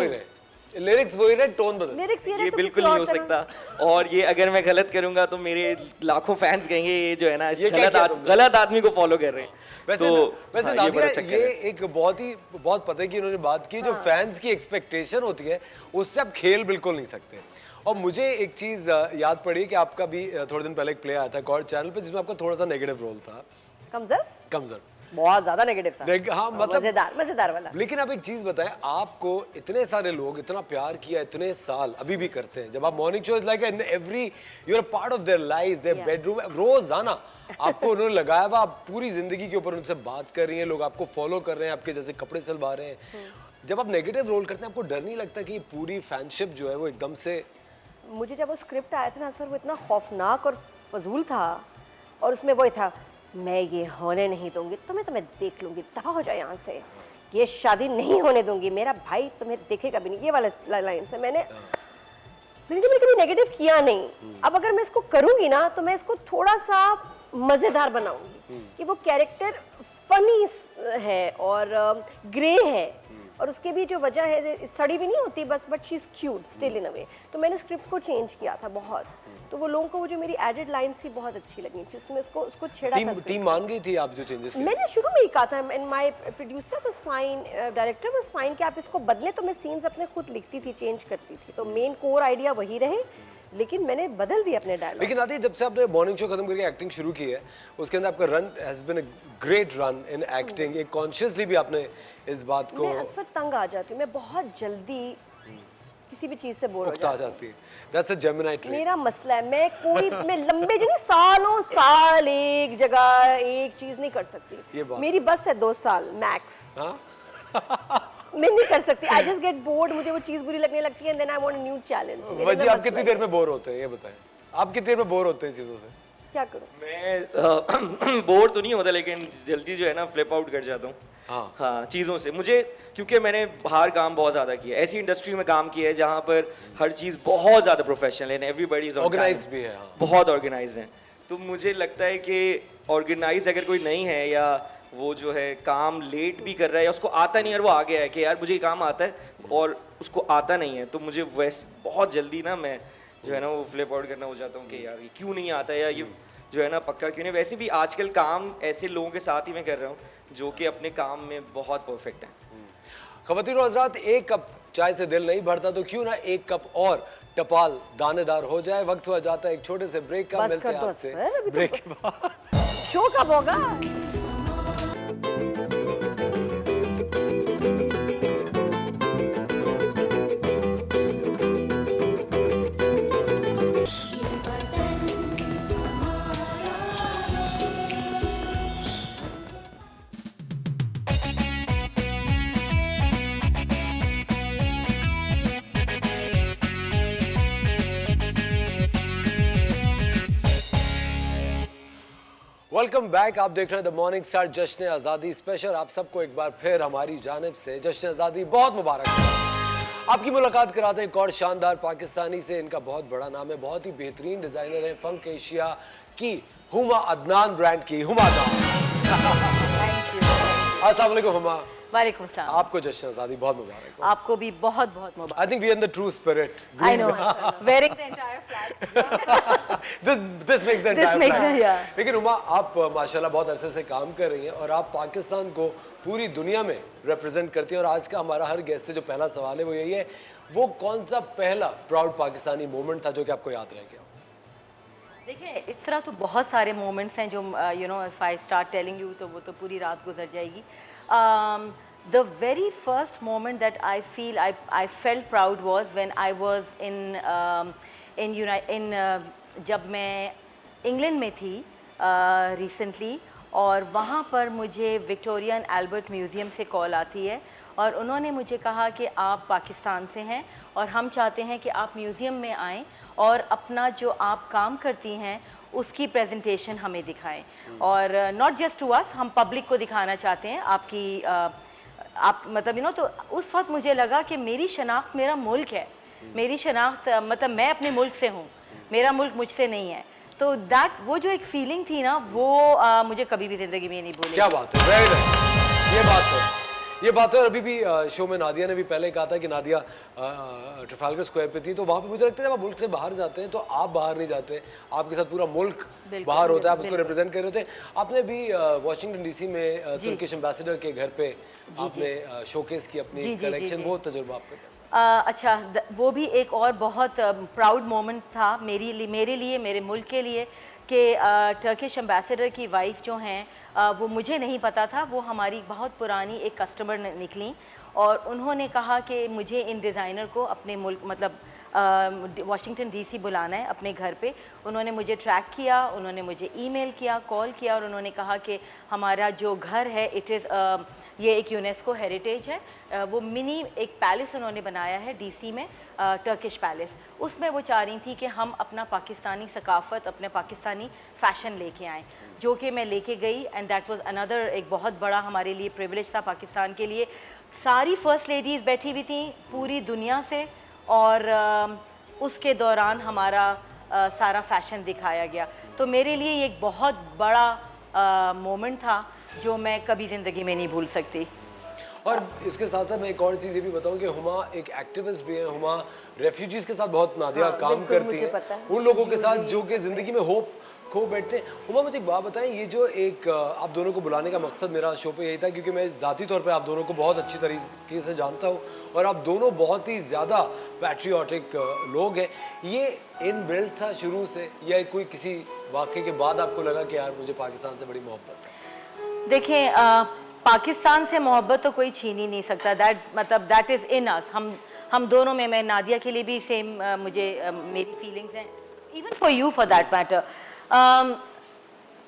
वही रहे, टोन बदल। लिरिक्स ये बिल्कुल नहीं हो सकता, और ये अगर मैं गलत करूंगा तो मेरे लाखों फैंस कहेंगे ये जो है ना ये गलत आदमी को फॉलो कर रहे हैं। वैसे हाँ, नादिया ये एक बहुत पता है कि इन्होंने बात की, जो फैंस की एक्सपेक्टेशन होती है उससे आप खेल बिल्कुल नहीं सकते। और मुझे एक चीज याद पड़ी कि आपका भी थोड़े दिन पहले एक प्ले आया था गॉड चैनल पे, जिसमें आपका थोड़ा सा नेगेटिव रोल था। कमजोर बहुत ज्यादा नेगेटिव था। हाँ, मतलब मजेदार वाला। लेकिन आप एक चीज बताएं, आपको इतने सारे लोग इतना प्यार किया इतने साल, अभी भी करते हैं। जब आप morning show is like every you are part of their lives, their bedroom, रोजाना आपको उन्होंने लगाया हुआ, आप पूरी जिंदगी के ऊपर उनसे बात कर रही हैं, लोग आपको फॉलो कर रहे हैं, आपके जैसे कपड़े सिलवा रहे हैं। जब आप नेगेटिव रोल करते हैं, आपको डर नहीं लगता कि पूरी फैनशिप जो है वो एकदम से? मुझे जब वो स्क्रिप्ट आया था ना सर, वो इतना खौफनाक और फजूल था, और उसमें वो था मैं ये होने नहीं दूंगी, तुम्हें देख लूंगी, दफा हो जाए यहाँ से, ये शादी नहीं होने दूंगी, मेरा भाई तुम्हें देखेगा भी नहीं, ये वाला लाइन से मैंने कभी नेगेटिव किया नहीं। अब अगर मैं इसको करूंगी ना तो मैं इसको थोड़ा सा मजेदार बनाऊंगी कि वो कैरेक्टर फनी है और ग्रे है, और उसकी भी जो वजह है, सड़ी भी नहीं होती बस, but she is cute still in a way. तो मैंने स्क्रिप्ट को चेंज किया था बहुत, तो वो लोगों को वो जो मेरी एडेड लाइन्स थी बहुत अच्छी लगी थी, उसमें उसको छेड़ा था। टीम मान गई थी आप जो चेंजेस किए? मैंने शुरू में ही कहा था, and my producer was fine, director was fine कि आप इसको बदलें, तो मैं सीन्स अपने खुद लिखती थी, चेंज करती थी, तो मेन कोर आइडिया वही रहे, लेकिन मैंने बदल दिया अपने डायलॉग। लेकिन आदि, जब से आपने मॉर्निंग शो खत्म करके एक्टिंग शुरू की है, उसके अंदर आपका run has been a great run in acting. एक कॉन्शियसली भी आपने इस बात को, मैं असफर तंग आ जाती हूँ, मैं बहुत जल्दी किसी भी चीज से बोर हो जाती है। That's a Gemini trait. मेरा मसला है, मैं लंबे जो सालों साल एक जगह एक चीज नहीं कर सकती। मेरी बस है 2 साल मैक्स। मैं नहीं कर सकती, आई जस्ट गेट बोर्ड, मुझे वो चीज बुरी लगने लगती है, and then I want a new challenge. वजी, आप कितनी देर में बोर होते हैं ये बताएं? आप कितनी देर में बोर होते हैं चीजों से? क्या करूं मैं बोर तो नहीं होता, लेकिन जल्दी जो है ना फ्लिप आउट कर जाता हूँ। हाँ, चीज़ों से मुझे, क्योंकि मैंने बाहर काम बहुत ज़्यादा किया, ऐसी इंडस्ट्री में काम किया है जहाँ पर हर चीज़ बहुत ज़्यादा प्रोफेशनल है, एवरीबॉडी इज ऑर्गेनाइज्ड भी है। बहुत ऑर्गेनाइज है, तो मुझे लगता है कि ऑर्गेनाइज अगर कोई नहीं है, या वो जो है काम लेट भी कर रहा है, या उसको आता नहीं है और वो आ गया है कि यार मुझे ये काम आता है और उसको आता नहीं है, तो मुझे वैसे बहुत जल्दी ना मैं जो है ना वो फ्लिप आउट करना हो जाता हूँ कि यार ये क्यों नहीं आता है, या ये जो है ना पक्का क्यों नहीं। वैसे भी आजकल काम ऐसे लोगों के साथ ही मैं कर रहा हूँ जो कि अपने काम में बहुत परफेक्ट हैं। ख़वातीन और हज़रात, एक कप चाय से दिल नहीं भरता, तो क्यों ना एक कप और टपाल दानेदार हो जाए। वक्त हुआ जाता है एक छोटे से ब्रेक का, मिलते हैं आपसे ब्रेक के बाद। शो कब होगा? Welcome back. आप देख रहे हैं द मॉर्निंग स्टार जश्न आज़ादी स्पेशल। आप सबको एक बार फिर हमारी जानिब से जश्न आज़ादी बहुत मुबारक हो। आपकी मुलाकात कराते हैं एक और शानदार पाकिस्तानी से। इनका बहुत बड़ा नाम है, बहुत ही बेहतरीन डिज़ाइनर है, फंक एशिया की हुमा अदनान ब्रांड की हुमा अदनान। अस्सलाम वालेकुम हुमा। वालेकुम अस्सलाम। आपको जश्न आज़ादी बहुत मुबारक हो। आपको भी बहुत बहुत मुबारक। I think we are in the true spirit. I know. Wearing the entire flag. this makes the entire flag. Yeah. लेकिन उमा, आप माशाल्लाह बहुत अरसे से काम कर रही हैं और आप पाकिस्तान को पूरी दुनिया में रिप्रेजेंट करती हैं। और आज का हमारा हर गेस्ट से जो पहला सवाल है वो यही है, वो कौन सा पहला प्राउड पाकिस्तानी मोमेंट था जो कि आपको याद रह गया? देखिए, इस तरह तो बहुत सारे मोमेंट्स हैं जो you know if I start telling you तो वो तो पूरी रात गुजर जाएगी। The very first moment that I felt proud was when I was in जब मैं इंग्लैंड में थी रिसेंटली, और वहाँ पर मुझे विक्टोरिया एंड अल्बर्ट म्यूज़ियम से कॉल आती है और उन्होंने मुझे कहा कि आप पाकिस्तान से हैं और हम चाहते हैं कि आप म्यूज़ियम में आएँ और अपना जो आप काम करती हैं उसकी प्रेजेंटेशन हमें दिखाएं। और नॉट जस्ट टू अस, हम पब्लिक को दिखाना चाहते हैं आपकी आप मतलब यू नो। तो उस वक्त मुझे लगा कि मेरी शनाख्त मेरा मुल्क है, मेरी शनाख्त मतलब मैं अपने मुल्क से हूँ, मेरा मुल्क मुझसे नहीं है। तो दैट वो जो एक फीलिंग थी ना वो मुझे कभी भी ज़िंदगी में नहीं भूलेगी। क्या बात है, वेरी नाइस। ये बात है। और अभी भी शो में नादिया ने भी पहले कहा था कि नादिया ट्रफालगर स्क्वायर पे थी, तो वहाँ पे मुझे लगता है जब आप मुल्क से बाहर जाते हैं तो आप बाहर नहीं जाते, आपके साथ पूरा मुल्क बाहर होता है, आप उसको रिप्रेजेंट कर रहे होते हैं। आपने भी वॉशिंगन डीसी में तुर्किश एम्बेसडर के घर पे आपने शोकेस की अपनी कलेक्शन, वो तजुर्बा आपका कैसा? अच्छा, वो भी एक और बहुत प्राउड मोमेंट था मेरे लिए, मेरे मुल्क के लिए, कि टर्किश एम्बेसडर की वाइफ जो हैं वो मुझे नहीं पता था, वो हमारी बहुत पुरानी एक कस्टमर निकली और उन्होंने कहा कि मुझे इन डिज़ाइनर को अपने मुल्क मतलब वाशिंगटन डीसी बुलाना है अपने घर पे। उन्होंने मुझे ट्रैक किया, उन्होंने मुझे ईमेल किया, कॉल किया और उन्होंने कहा कि हमारा जो घर है इट इज़ ये एक यूनेस्को हेरिटेज है। वो मिनी एक पैलेस उन्होंने बनाया है डीसी में, टर्किश पैलेस। उसमें वो चाह रही थी कि हम अपना पाकिस्तानी सकाफ़त, अपने पाकिस्तानी फ़ैशन लेके आएँ, जो कि मैं लेके गई। एंड दैट वाज अनदर एक बहुत बड़ा हमारे लिए प्रिविलेज था पाकिस्तान के लिए। सारी फ़र्स्ट लेडीज़ बैठी हुई थी पूरी दुनिया से और उसके दौरान हमारा सारा फ़ैशन दिखाया गया। तो मेरे लिए ये एक बहुत बड़ा मोमेंट था जो मैं कभी ज़िंदगी में नहीं भूल सकती। और इसके साथ साथ मैं एक और चीज़ ये भी बताऊं कि हुमा एक एक्टिविस्ट भी है। हुमा रेफ्यूजीज के साथ बहुत नादिया काम करती है, उन लोगों के साथ जो कि ज़िंदगी में होप खो बैठते हैं। हुमा मुझे एक बात बताएं, ये जो एक आप दोनों को बुलाने का मकसद मेरा शो पे यही था क्योंकि मैं ज़ाती तौर पे आप दोनों को बहुत अच्छी तरीके से जानता हूँ और आप दोनों बहुत ही ज़्यादा पैट्रियाटिक लोग हैं। ये इनबिल्ट था शुरू से या कोई किसी वाक़े के बाद आपको लगा कि यार मुझे पाकिस्तान से बड़ी मोहब्बत है? देखिए पाकिस्तान से मोहब्बत तो कोई छीन ही नहीं सकता। दैट इज़ इन अस। हम दोनों में, मैं नादिया के लिए भी सेम मुझे मेरी फीलिंग्स हैं, even for you for that matter.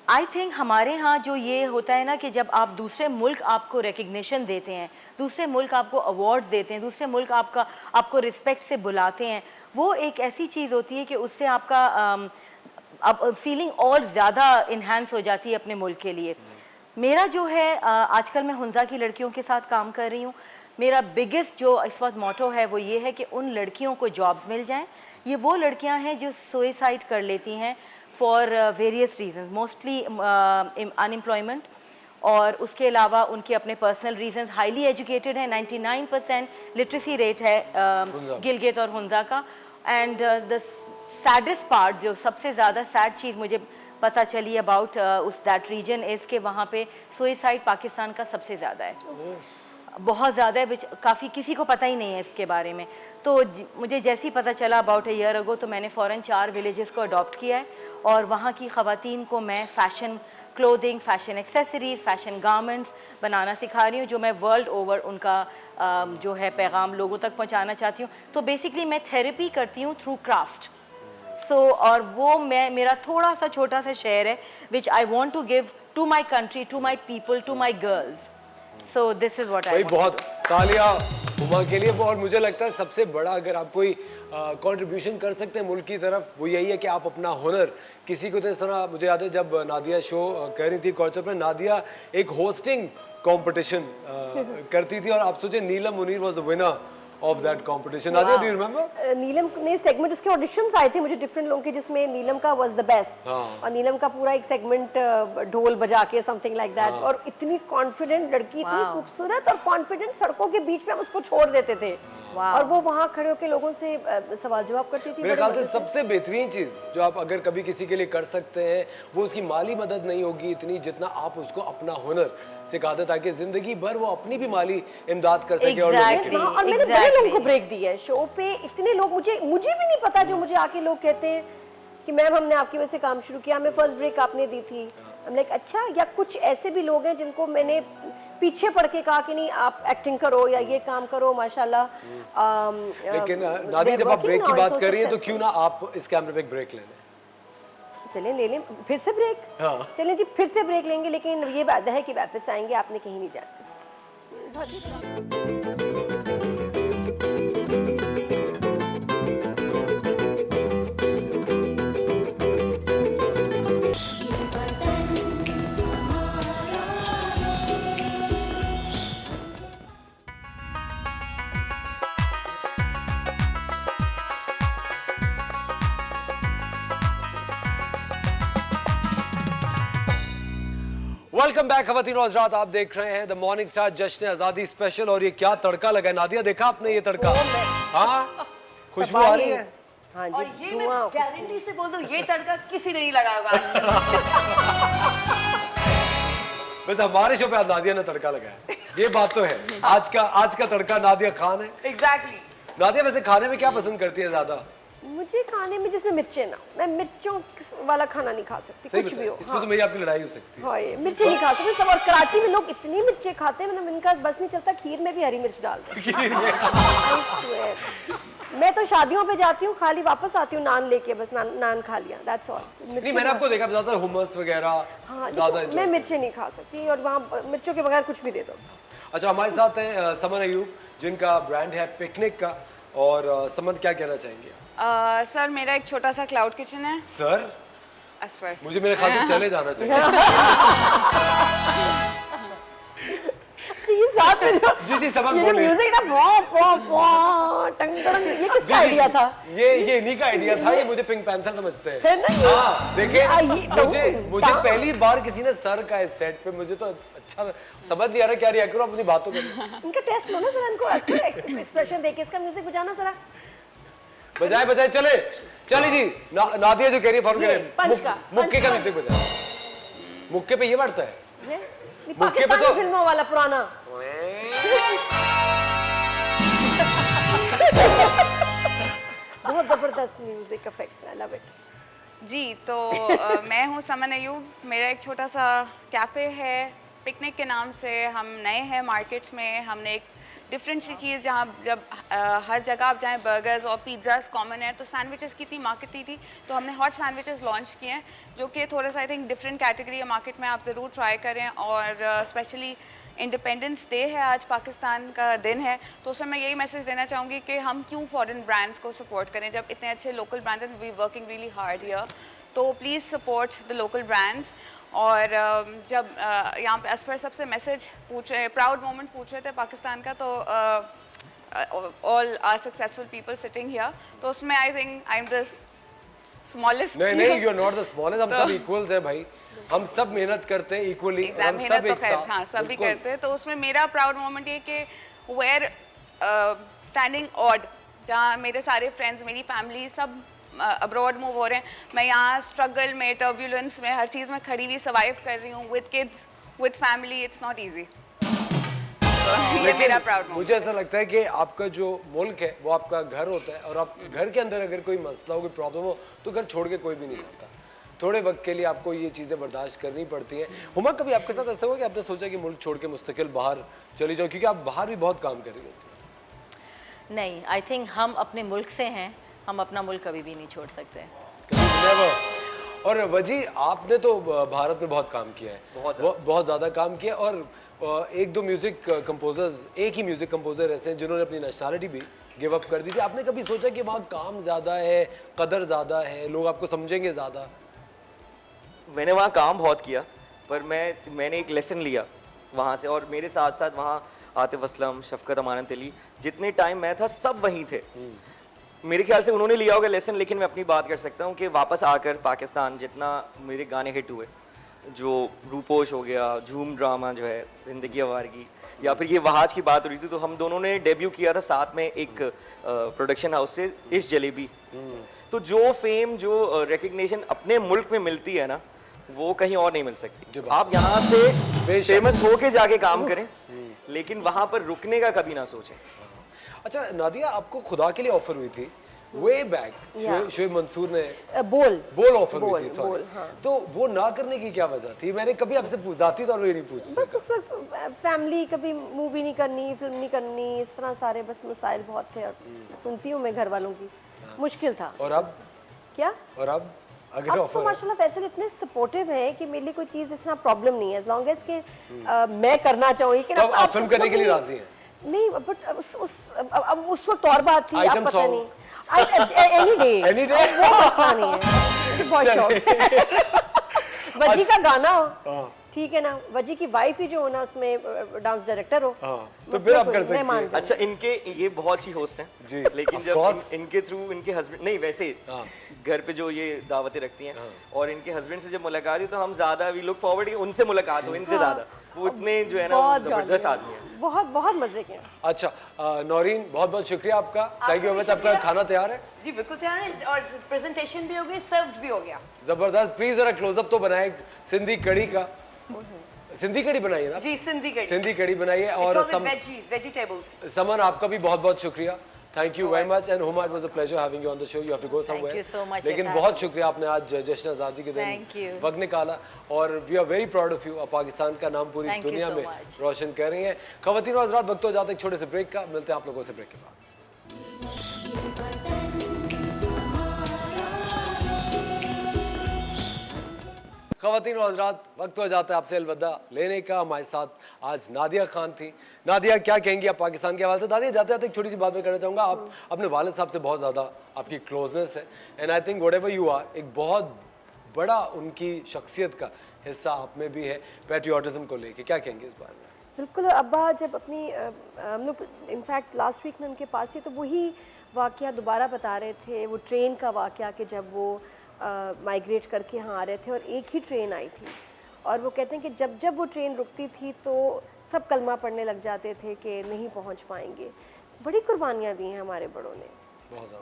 I think हमारे यहाँ जो ये होता है ना कि जब आप दूसरे मुल्क आपको रिकग्निशन देते हैं, दूसरे मुल्क आपको अवार्ड्स देते हैं, दूसरे मुल्क आपको रिस्पेक्ट से बुलाते हैं, वो एक ऐसी चीज़ होती है कि उससे आपका अब फीलिंग और ज़्यादा इन्हांस हो जाती है अपने मुल्क के लिए। मेरा जो है आजकल मैं हुंजा की लड़कियों के साथ काम कर रही हूँ। मेरा बिगेस्ट जो इस वक्त मोटो है वो ये है कि उन लड़कियों को जॉब्स मिल जाएं। ये वो लड़कियां हैं जो सुसाइड कर लेती हैं for various reasons, mostly unemployment और उसके अलावा उनके अपने पर्सनल रीजंस। हाईली एजुकेटेड है, 99% लिटरेसी रेट है गिलगित और हुंजा का। एंड द सैडेस्ट पार्ट, जो सबसे ज़्यादा सैड चीज़ मुझे पता चली अबाउट उस दैट रीजन इज़ के वहाँ पे सुसाइड पाकिस्तान का सबसे ज़्यादा है, बहुत ज़्यादा है। काफ़ी किसी को पता ही नहीं है इसके बारे में। तो मुझे जैसे ही पता चला अबाउट अ ईयर अगो तो मैंने फ़ौरन 4 विलेजेस को अडॉप्ट किया है और वहाँ की ख़वातीन को मैं fashion clothing, fashion accessories, fashion garments बनाना सिखा रही हूँ, जो मैं वर्ल्ड ओवर उनका जो है पैगाम लोगों तक पहुँचाना चाहती हूँ। तो बेसिकली मैं थेरेपी करती हूँ थ्रू क्राफ्ट। और वो मेरा थोड़ा सा छोटा सा शेयर है which I want to give to my country, to my people, to my girls. So this is what I बहुत तालियां हुमा के लिए। और मुझे लगता है सबसे बड़ा अगर आप कोई कंट्रीब्यूशन कर सकते हैं मुल्क की तरफ वो यही है कि आप अपना हुनर किसी को, तो इस तरह मुझे याद है जब नादिया शो कर रही थी कल्चर पे, नादिया एक होस्टिंग कंपटीशन करती थी और आप सोचे Neelam Munir was the winner of that competition. Nadia, do you remember? Neelam ने सेगमेंट, उसके ऑडिशंस आए थे मुझे डिफरेंट लोगों के, जिसमें नीलम का was the best। और नीलम का पूरा एक सेगमेंट ढोल बजा के समथिंग लाइक दैट। और इतनी कॉन्फिडेंट लड़की, इतनी खूबसूरत और कॉन्फिडेंट, सड़कों के बीच में हम उसको छोड़ देते थे और वो वहाँ खड़े होकर लोगों से सवाल जवाब करती थी। मेरे ख्याल से सबसे बेहतरीन चीज़ जो आप अगर कभी किसी के लिए कर सकते हैं वो उसकी माली मदद नहीं होगी इतनी जितना आप उसको अपना हुनर सिखा दें ताकि जिंदगी भर वो अपनी भी माली इमदाद कर सके। और मैंने बड़े लोगों को ब्रेक दिया है शो पे। इतने लोग मुझे भी नहीं पता, जो मुझे आके लोग कहते हैं कि मैम हमने आपकी वजह से काम शुरू किया, हमें फर्स्ट ब्रेक आपने दी थी। हम लाइक अच्छा। या कुछ ऐसे भी लोग हैं जिनको मैंने पीछे पड़ के कहा कि नहीं आप एक्टिंग करो या ये काम करो माशाल्लाह। लेकिन नादिया जब आप ब्रेक की बात कर रही है तो क्यों ना आप इस कैमरे पे एक ब्रेक ले लें। चलें ले लें फिर से ब्रेक। चलें जी फिर से ब्रेक लेंगे, लेकिन ये वादा है कि वापस आएंगे, आपने कहीं नहीं जाना। वेलकम बैक खवातीन और हज़रात, आप देख रहे हैं द मॉर्निंग स्टार जश्न आज़ादी स्पेशल। और ये क्या तड़का लगा है नादिया, देखा आपने ये तड़का? हाँ, खुशबू आ रही है। हाँ जी, और ये मैं गारंटी से बोल दूं ये तड़का किसी ने नहीं लगाया होगा। बस हमारे शो पे आज नादिया ने तड़का लगाया, ये बात तो है। आज का तड़का नादिया खान है। एग्जैक्टली। नादिया वैसे खाने में क्या पसंद करती है ज्यादा? मुझे खाने में जिसमें मिर्चें ना, मैं मिर्चों वाला खाना नहीं खा सकती, कुछ भी हो। इसमें तो मेरी आपकी लड़ाई हो सकती है। हाँ, ये मिर्चें नहीं खा सकती सब। और कराची में लोग इतनी मिर्चें खाते हैं, मतलब इनका बस नहीं चलता, खीर में भी हरी मिर्च डाल दो। मैं तो शादियों पे जाती हूँ, खाली वापस आती हूँ नान लेके, बस नान खा लिया, दैट्स ऑल। नहीं, मैंने आपको देखा ज्यादा हुमस वगैरह ज्यादा। मैं मिर्चें नहीं खा सकती और वहाँ मिर्चों के बगैर कुछ भी दे दो। अच्छा, हमारे साथ है समन अयूब जिनका ब्रांड है पिकनिक का। और समन क्या कहना चाहेंगे? सर मेरा एक छोटा सा क्लाउड किचन है। सर पर मुझे मेरे ख्याल से चले जाना चाहिए। जी समन बोलिए। म्यूजिक ना ये किसका आइडिया था? ये इन्हीं का आइडिया था। ये मुझे पिंक पैंथर समझते हैं। हाँ, देखिए मुझे पहली बार किसी ने सर का इस सेट पे, मुझे तो अच्छा समझ नहीं आ रहा क्या रिएक्ट करो, अपनी बातों करो। इनका टेस्ट लो ना जरा, इनको एक्सप्रेशन देके इसका म्यूजिक बजाना जरा। बजाए बजाए चले चले जी। नादिया जो कह रही है फॉर्म करे मुक्के का म्यूजिक बजाए। मुक्के पे ये बढ़ता है, मुक्के पे तो फिल्मों वाला पुराना। बहुत जबरदस्त music effects, I love it. जी तो मैं हूँ समन अयूब। मेरा एक छोटा सा कैफ़े है पिकनिक के नाम से। हम नए हैं मार्केट में। हमने एक डिफरेंट सी चीज़, जहाँ जब हर जगह आप जाएँ बर्गर्स और पिज़्ज़ास कॉमन है, तो सैंडविचेस की इतनी मार्केट नहीं थी, तो हमने हॉट सैंडविचेस लॉन्च किए हैं, जो कि थोड़ा सा आई थिंक डिफरेंट कैटेगरी है मार्केट में। आप ज़रूर ट्राई करें। और स्पेशली इंडिपेंडेंस डे है आज, पाकिस्तान का दिन है, तो उसमें मैं यही मैसेज देना चाहूँगी कि हम क्यों फॉरेन ब्रांड्स को सपोर्ट करें जब इतने अच्छे लोकल ब्रांड्स हैं। We working really hard here, तो please support the local brands. और जब यहाँ पे असफर सबसे मैसेज पूछ रहे, प्राउड मोमेंट पूछ रहे थे पाकिस्तान का, तो all are successful people sitting here, तो उसमें I think I am the smallest. नहीं you are not the smallest, हम सब इक्वल्स हैं भाई, हम सब मेहनत करते हैं इक्वली, हम सब एक साथ। हाँ सभी करते हैं। तो उसमें मेरा प्राउड मोमेंट ये कि वेयर स्टैंडिंग ऑड, जहाँ मेरे सारे फ्रेंड्स, मेरी फैमिली सब अब्रॉड मूव हो रहे हैं, मैं यहाँ स्ट्रगल में, टर्ब्यूलेंस में, हर चीज़ में खड़ी हुई सर्वाइव कर रही हूँ with kids, with family. It's not easy. ये मेरा प्राउड मोमेंट। मुझे ऐसा लगता है कि आपका जो मुल्क है वो आपका घर होता है, और आप घर के अंदर अगर कोई मसला हो, कोई प्रॉब्लम हो, तो घर छोड़ के कोई भी नहीं जाता। थोड़े वक्त के लिए आपको ये चीज़ें बर्दाश्त करनी पड़ती हैं। हुमा, कभी आपके साथ ऐसा हुआ कि आपने सोचा कि मुल्क छोड़ के मुस्तकिल बाहर चली जाओ, क्योंकि आप बाहर भी बहुत काम कर रही होती हैं? नहीं, आई थिंक हम अपने मुल्क से हैं, हम अपना मुल्क कभी भी नहीं छोड़ सकते। और वजी, आपने तो भारत में बहुत काम किया है, बहुत ज़्यादा काम किया, और एक दो म्यूज़िक कंपोजर्स, एक ही म्यूज़िक कंपोजर ऐसे हैं जिन्होंने अपनी नेशनलिटी भी गिव अप कर दी थी। आपने कभी सोचा कि वहाँ काम ज़्यादा है, कदर ज़्यादा है, लोग आपको समझेंगे ज़्यादा? मैंने वहाँ काम बहुत किया, पर मैंने एक लेसन लिया वहाँ से, और मेरे साथ साथ वहाँ आतिफ असलम, शफकत अमानत अली, जितने टाइम मैं था सब वहीं थे। मेरे ख्याल से उन्होंने लिया होगा लेसन, लेकिन मैं अपनी बात कर सकता हूँ कि वापस आकर पाकिस्तान जितना मेरे गाने हिट हुए, जो रूपोश हो गया, झूम ड्रामा जो है, जिंदगी आवारगी, या फिर ये वहाज की बात हो रही थी, तो हम दोनों ने डेब्यू किया था साथ में एक प्रोडक्शन हाउस से, इस जलेबी। तो जो फेम, जो रिकग्निशन अपने मुल्क में मिलती है ना, वो कहीं और नहीं मिल सकती। आप यहाँ से फेमस होके जाके काम करें, लेकिन वहाँ पर रुकने का कभी ना सोचें। अच्छा नादिया, आपको खुदा के लिए ऑफर हुई थी वे बैक, शोएब मंसूर ने बोल ऑफर हुई थी, सॉरी, तो वो ना करने की क्या वजह थी? मैंने कभी आपसे जाती तौर पे नहीं पूछा। बस उस वक्त फैमिली, कभी मूवी नहीं करनी, फिल्म नहीं करनी, इस तरह सारे बस मसाइल बहुत थे, और सुनती हूँ मैं घर वालों की, मुश्किल था। और अब क्या? और अब अगर ऑफर, माशाल्लाह फैसल इतने सपोर्टिव है कि मेरे लिए कोई चीज इतना प्रॉब्लम नहीं है, एज लॉन्ग एज के मैं करना चाहूँगी कि आप फिल्म करने के लिए राजी हैं? नहीं, बट उस वक्त और बात थी, आप पता नहीं। एनी डे वो मसला नहीं है। बहुत शौक वजी का गाना हो, ठीक है ना, वजी की वाइफ ही जो हो ना उसमें डांस डायरेक्टर हो, तो फिर आप कर सकते हैं। अच्छा, इनके ये बहुत अच्छी होस्ट हैं जी, लेकिन जब इनके थ्रू इनके हस्बैंड, नहीं वैसे घर पे जो ये दावतें रखती हैं, और इनके हस्बैंड से जब मुलाकात हुई तो हम ज्यादा वी लुक फॉरवर्ड उनसे मुलाकात हो, इनसे ज्यादा। वो इतने जो है ना जबरदस्त आदमी है, बहुत बहुत मजे के। अच्छा नौरीन, बहुत बहुत शुक्रिया आपका, थैंक यू वेरी मच। आपका खाना तैयार है? जी बिल्कुल तैयार है, और प्रेजेंटेशन भी हो गई, सर्व्ड भी हो गया। जबरदस्त। प्लीज जरा क्लोजअप तो बनाए सिंधी कड़ी का। सिंधी कड़ी बनाई है ना? जी, सिंधी कड़ी बनाई है। और वेजिटेबल्स। समन, आपका भी बहुत बहुत शुक्रिया, thank you very much. And Huma, it was a pleasure having you on the show. You have to go somewhere, लेकिन बहुत शुक्रिया, आपने आज जश्न आज़ादी के दिन वक्त निकाला, और we are very proud of you. आप पाकिस्तान का नाम पूरी दुनिया में रोशन कर रही हैं। ख़वातीन और हज़रात, वक्त हो जाता है एक छोटे से ब्रेक का, मिलते हैं आप लोगों से ब्रेक के बाद। ख़वातीन और हज़रात, वक्त हो जाता है आपसे अलविदा लेने का। हमारे साथ आज नादिया खान थी। नादिया, क्या कहेंगी आप पाकिस्तान के हवाले से? नादिया, जाते जाते एक छोटी सी बात मैं करना चाहूँगा, आप अपने वालिद साहब से बहुत ज़्यादा आपकी क्लोजनेस है, and I think whatever you are, एक बहुत बड़ा उनकी शख्सियत का हिस्सा आप में भी है, पैट्रियोटिज्म को लेके, क्या कहेंगे इस बारे में? बिल्कुल, अब्बा जब अपनी हम लोग इनफैक्ट लास्ट वीक में उनके पास थी, तो वही वाक़या दोबारा बता रहे थे, वो ट्रेन का वाक़या कि जब वो माइग्रेट करके यहाँ आ रहे थे और एक ही ट्रेन आई थी, और वो कहते हैं कि जब जब वो ट्रेन रुकती थी तो सब कलमा पढ़ने लग जाते थे कि नहीं पहुंच पाएंगे। बड़ी कुर्बानियाँ दी हैं हमारे बड़ों ने।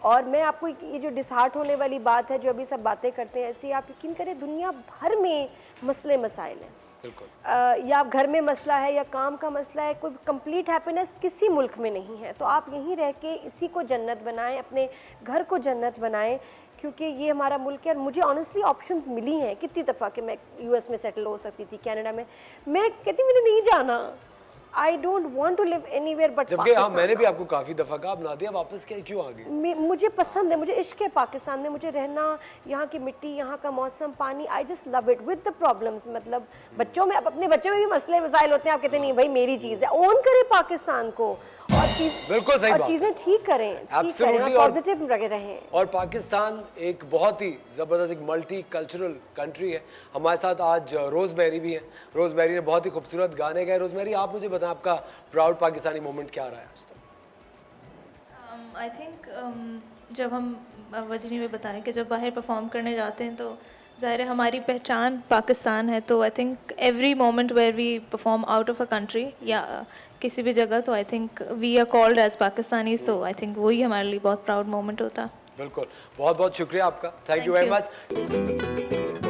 और मैं आपको ये जो डिसहार्ट होने वाली बात है, जो अभी सब बातें करते हैं, ऐसी आप यकीन करें दुनिया भर में मसले मसाइल हैं। या घर में मसला है या काम का मसला है, कोई कंप्लीट हैप्पीनेस किसी मुल्क में नहीं है। तो आप यहीं रह के इसी को जन्नत बनाएं, अपने घर को जन्नत बनाएं, क्योंकि ये हमारा मुल्क है। और मुझे ऑनेस्टली ऑप्शंस मिली हैं कितनी दफ़ा कि मैं यूएस में सेटल हो सकती थी, कनाडा में। मैं कहती मुझे नहीं जाना, I don't want to live anywhere but जबकि हाँ, मैंने भी आपको काफ़ी दफ़ा कहा आप नादिया वापस क्यों आ गई? मुझे पसंद है, मुझे इश्क है पाकिस्तान में, मुझे रहना, यहाँ की मिट्टी, यहाँ का मौसम, पानी, I just love it with the problems. मतलब बच्चों में, अब अपने बच्चों में भी मसले मसाइल होते हैं, आप कहते नहीं भाई मेरी चीज़ है, ओन करें पाकिस्तान को और बिल्कुल सही बात, चीज़ें ठीक करें, पॉजिटिव रहें। और पाकिस्तान एक बहुत ही ज़बरदस्त एक मल्टी कल्चरल कंट्री है। हमारे साथ आज रोज़मेरी भी है। रोज़मेरी ने बहुत ही खूबसूरत गाने गाए। रोज़मेरी, आप मुझे बताएं आपका प्राउड पाकिस्तानी मोमेंट क्या रहा है आज तक? आई थिंक जब हम वजनी में बताएं कि जब बाहर परफॉर्म करने जाते हैं तो ज़ाहिर है हमारी पहचान पाकिस्तान है। तो I think every moment where we perform out of a country या किसी भी जगह, तो I think we are called as Pakistanis. तो आई थिंक वही हमारे लिए बहुत प्राउड मोमेंट होता है। बिल्कुल, बहुत बहुत शुक्रिया आपका, थैंक यू वेरी मच।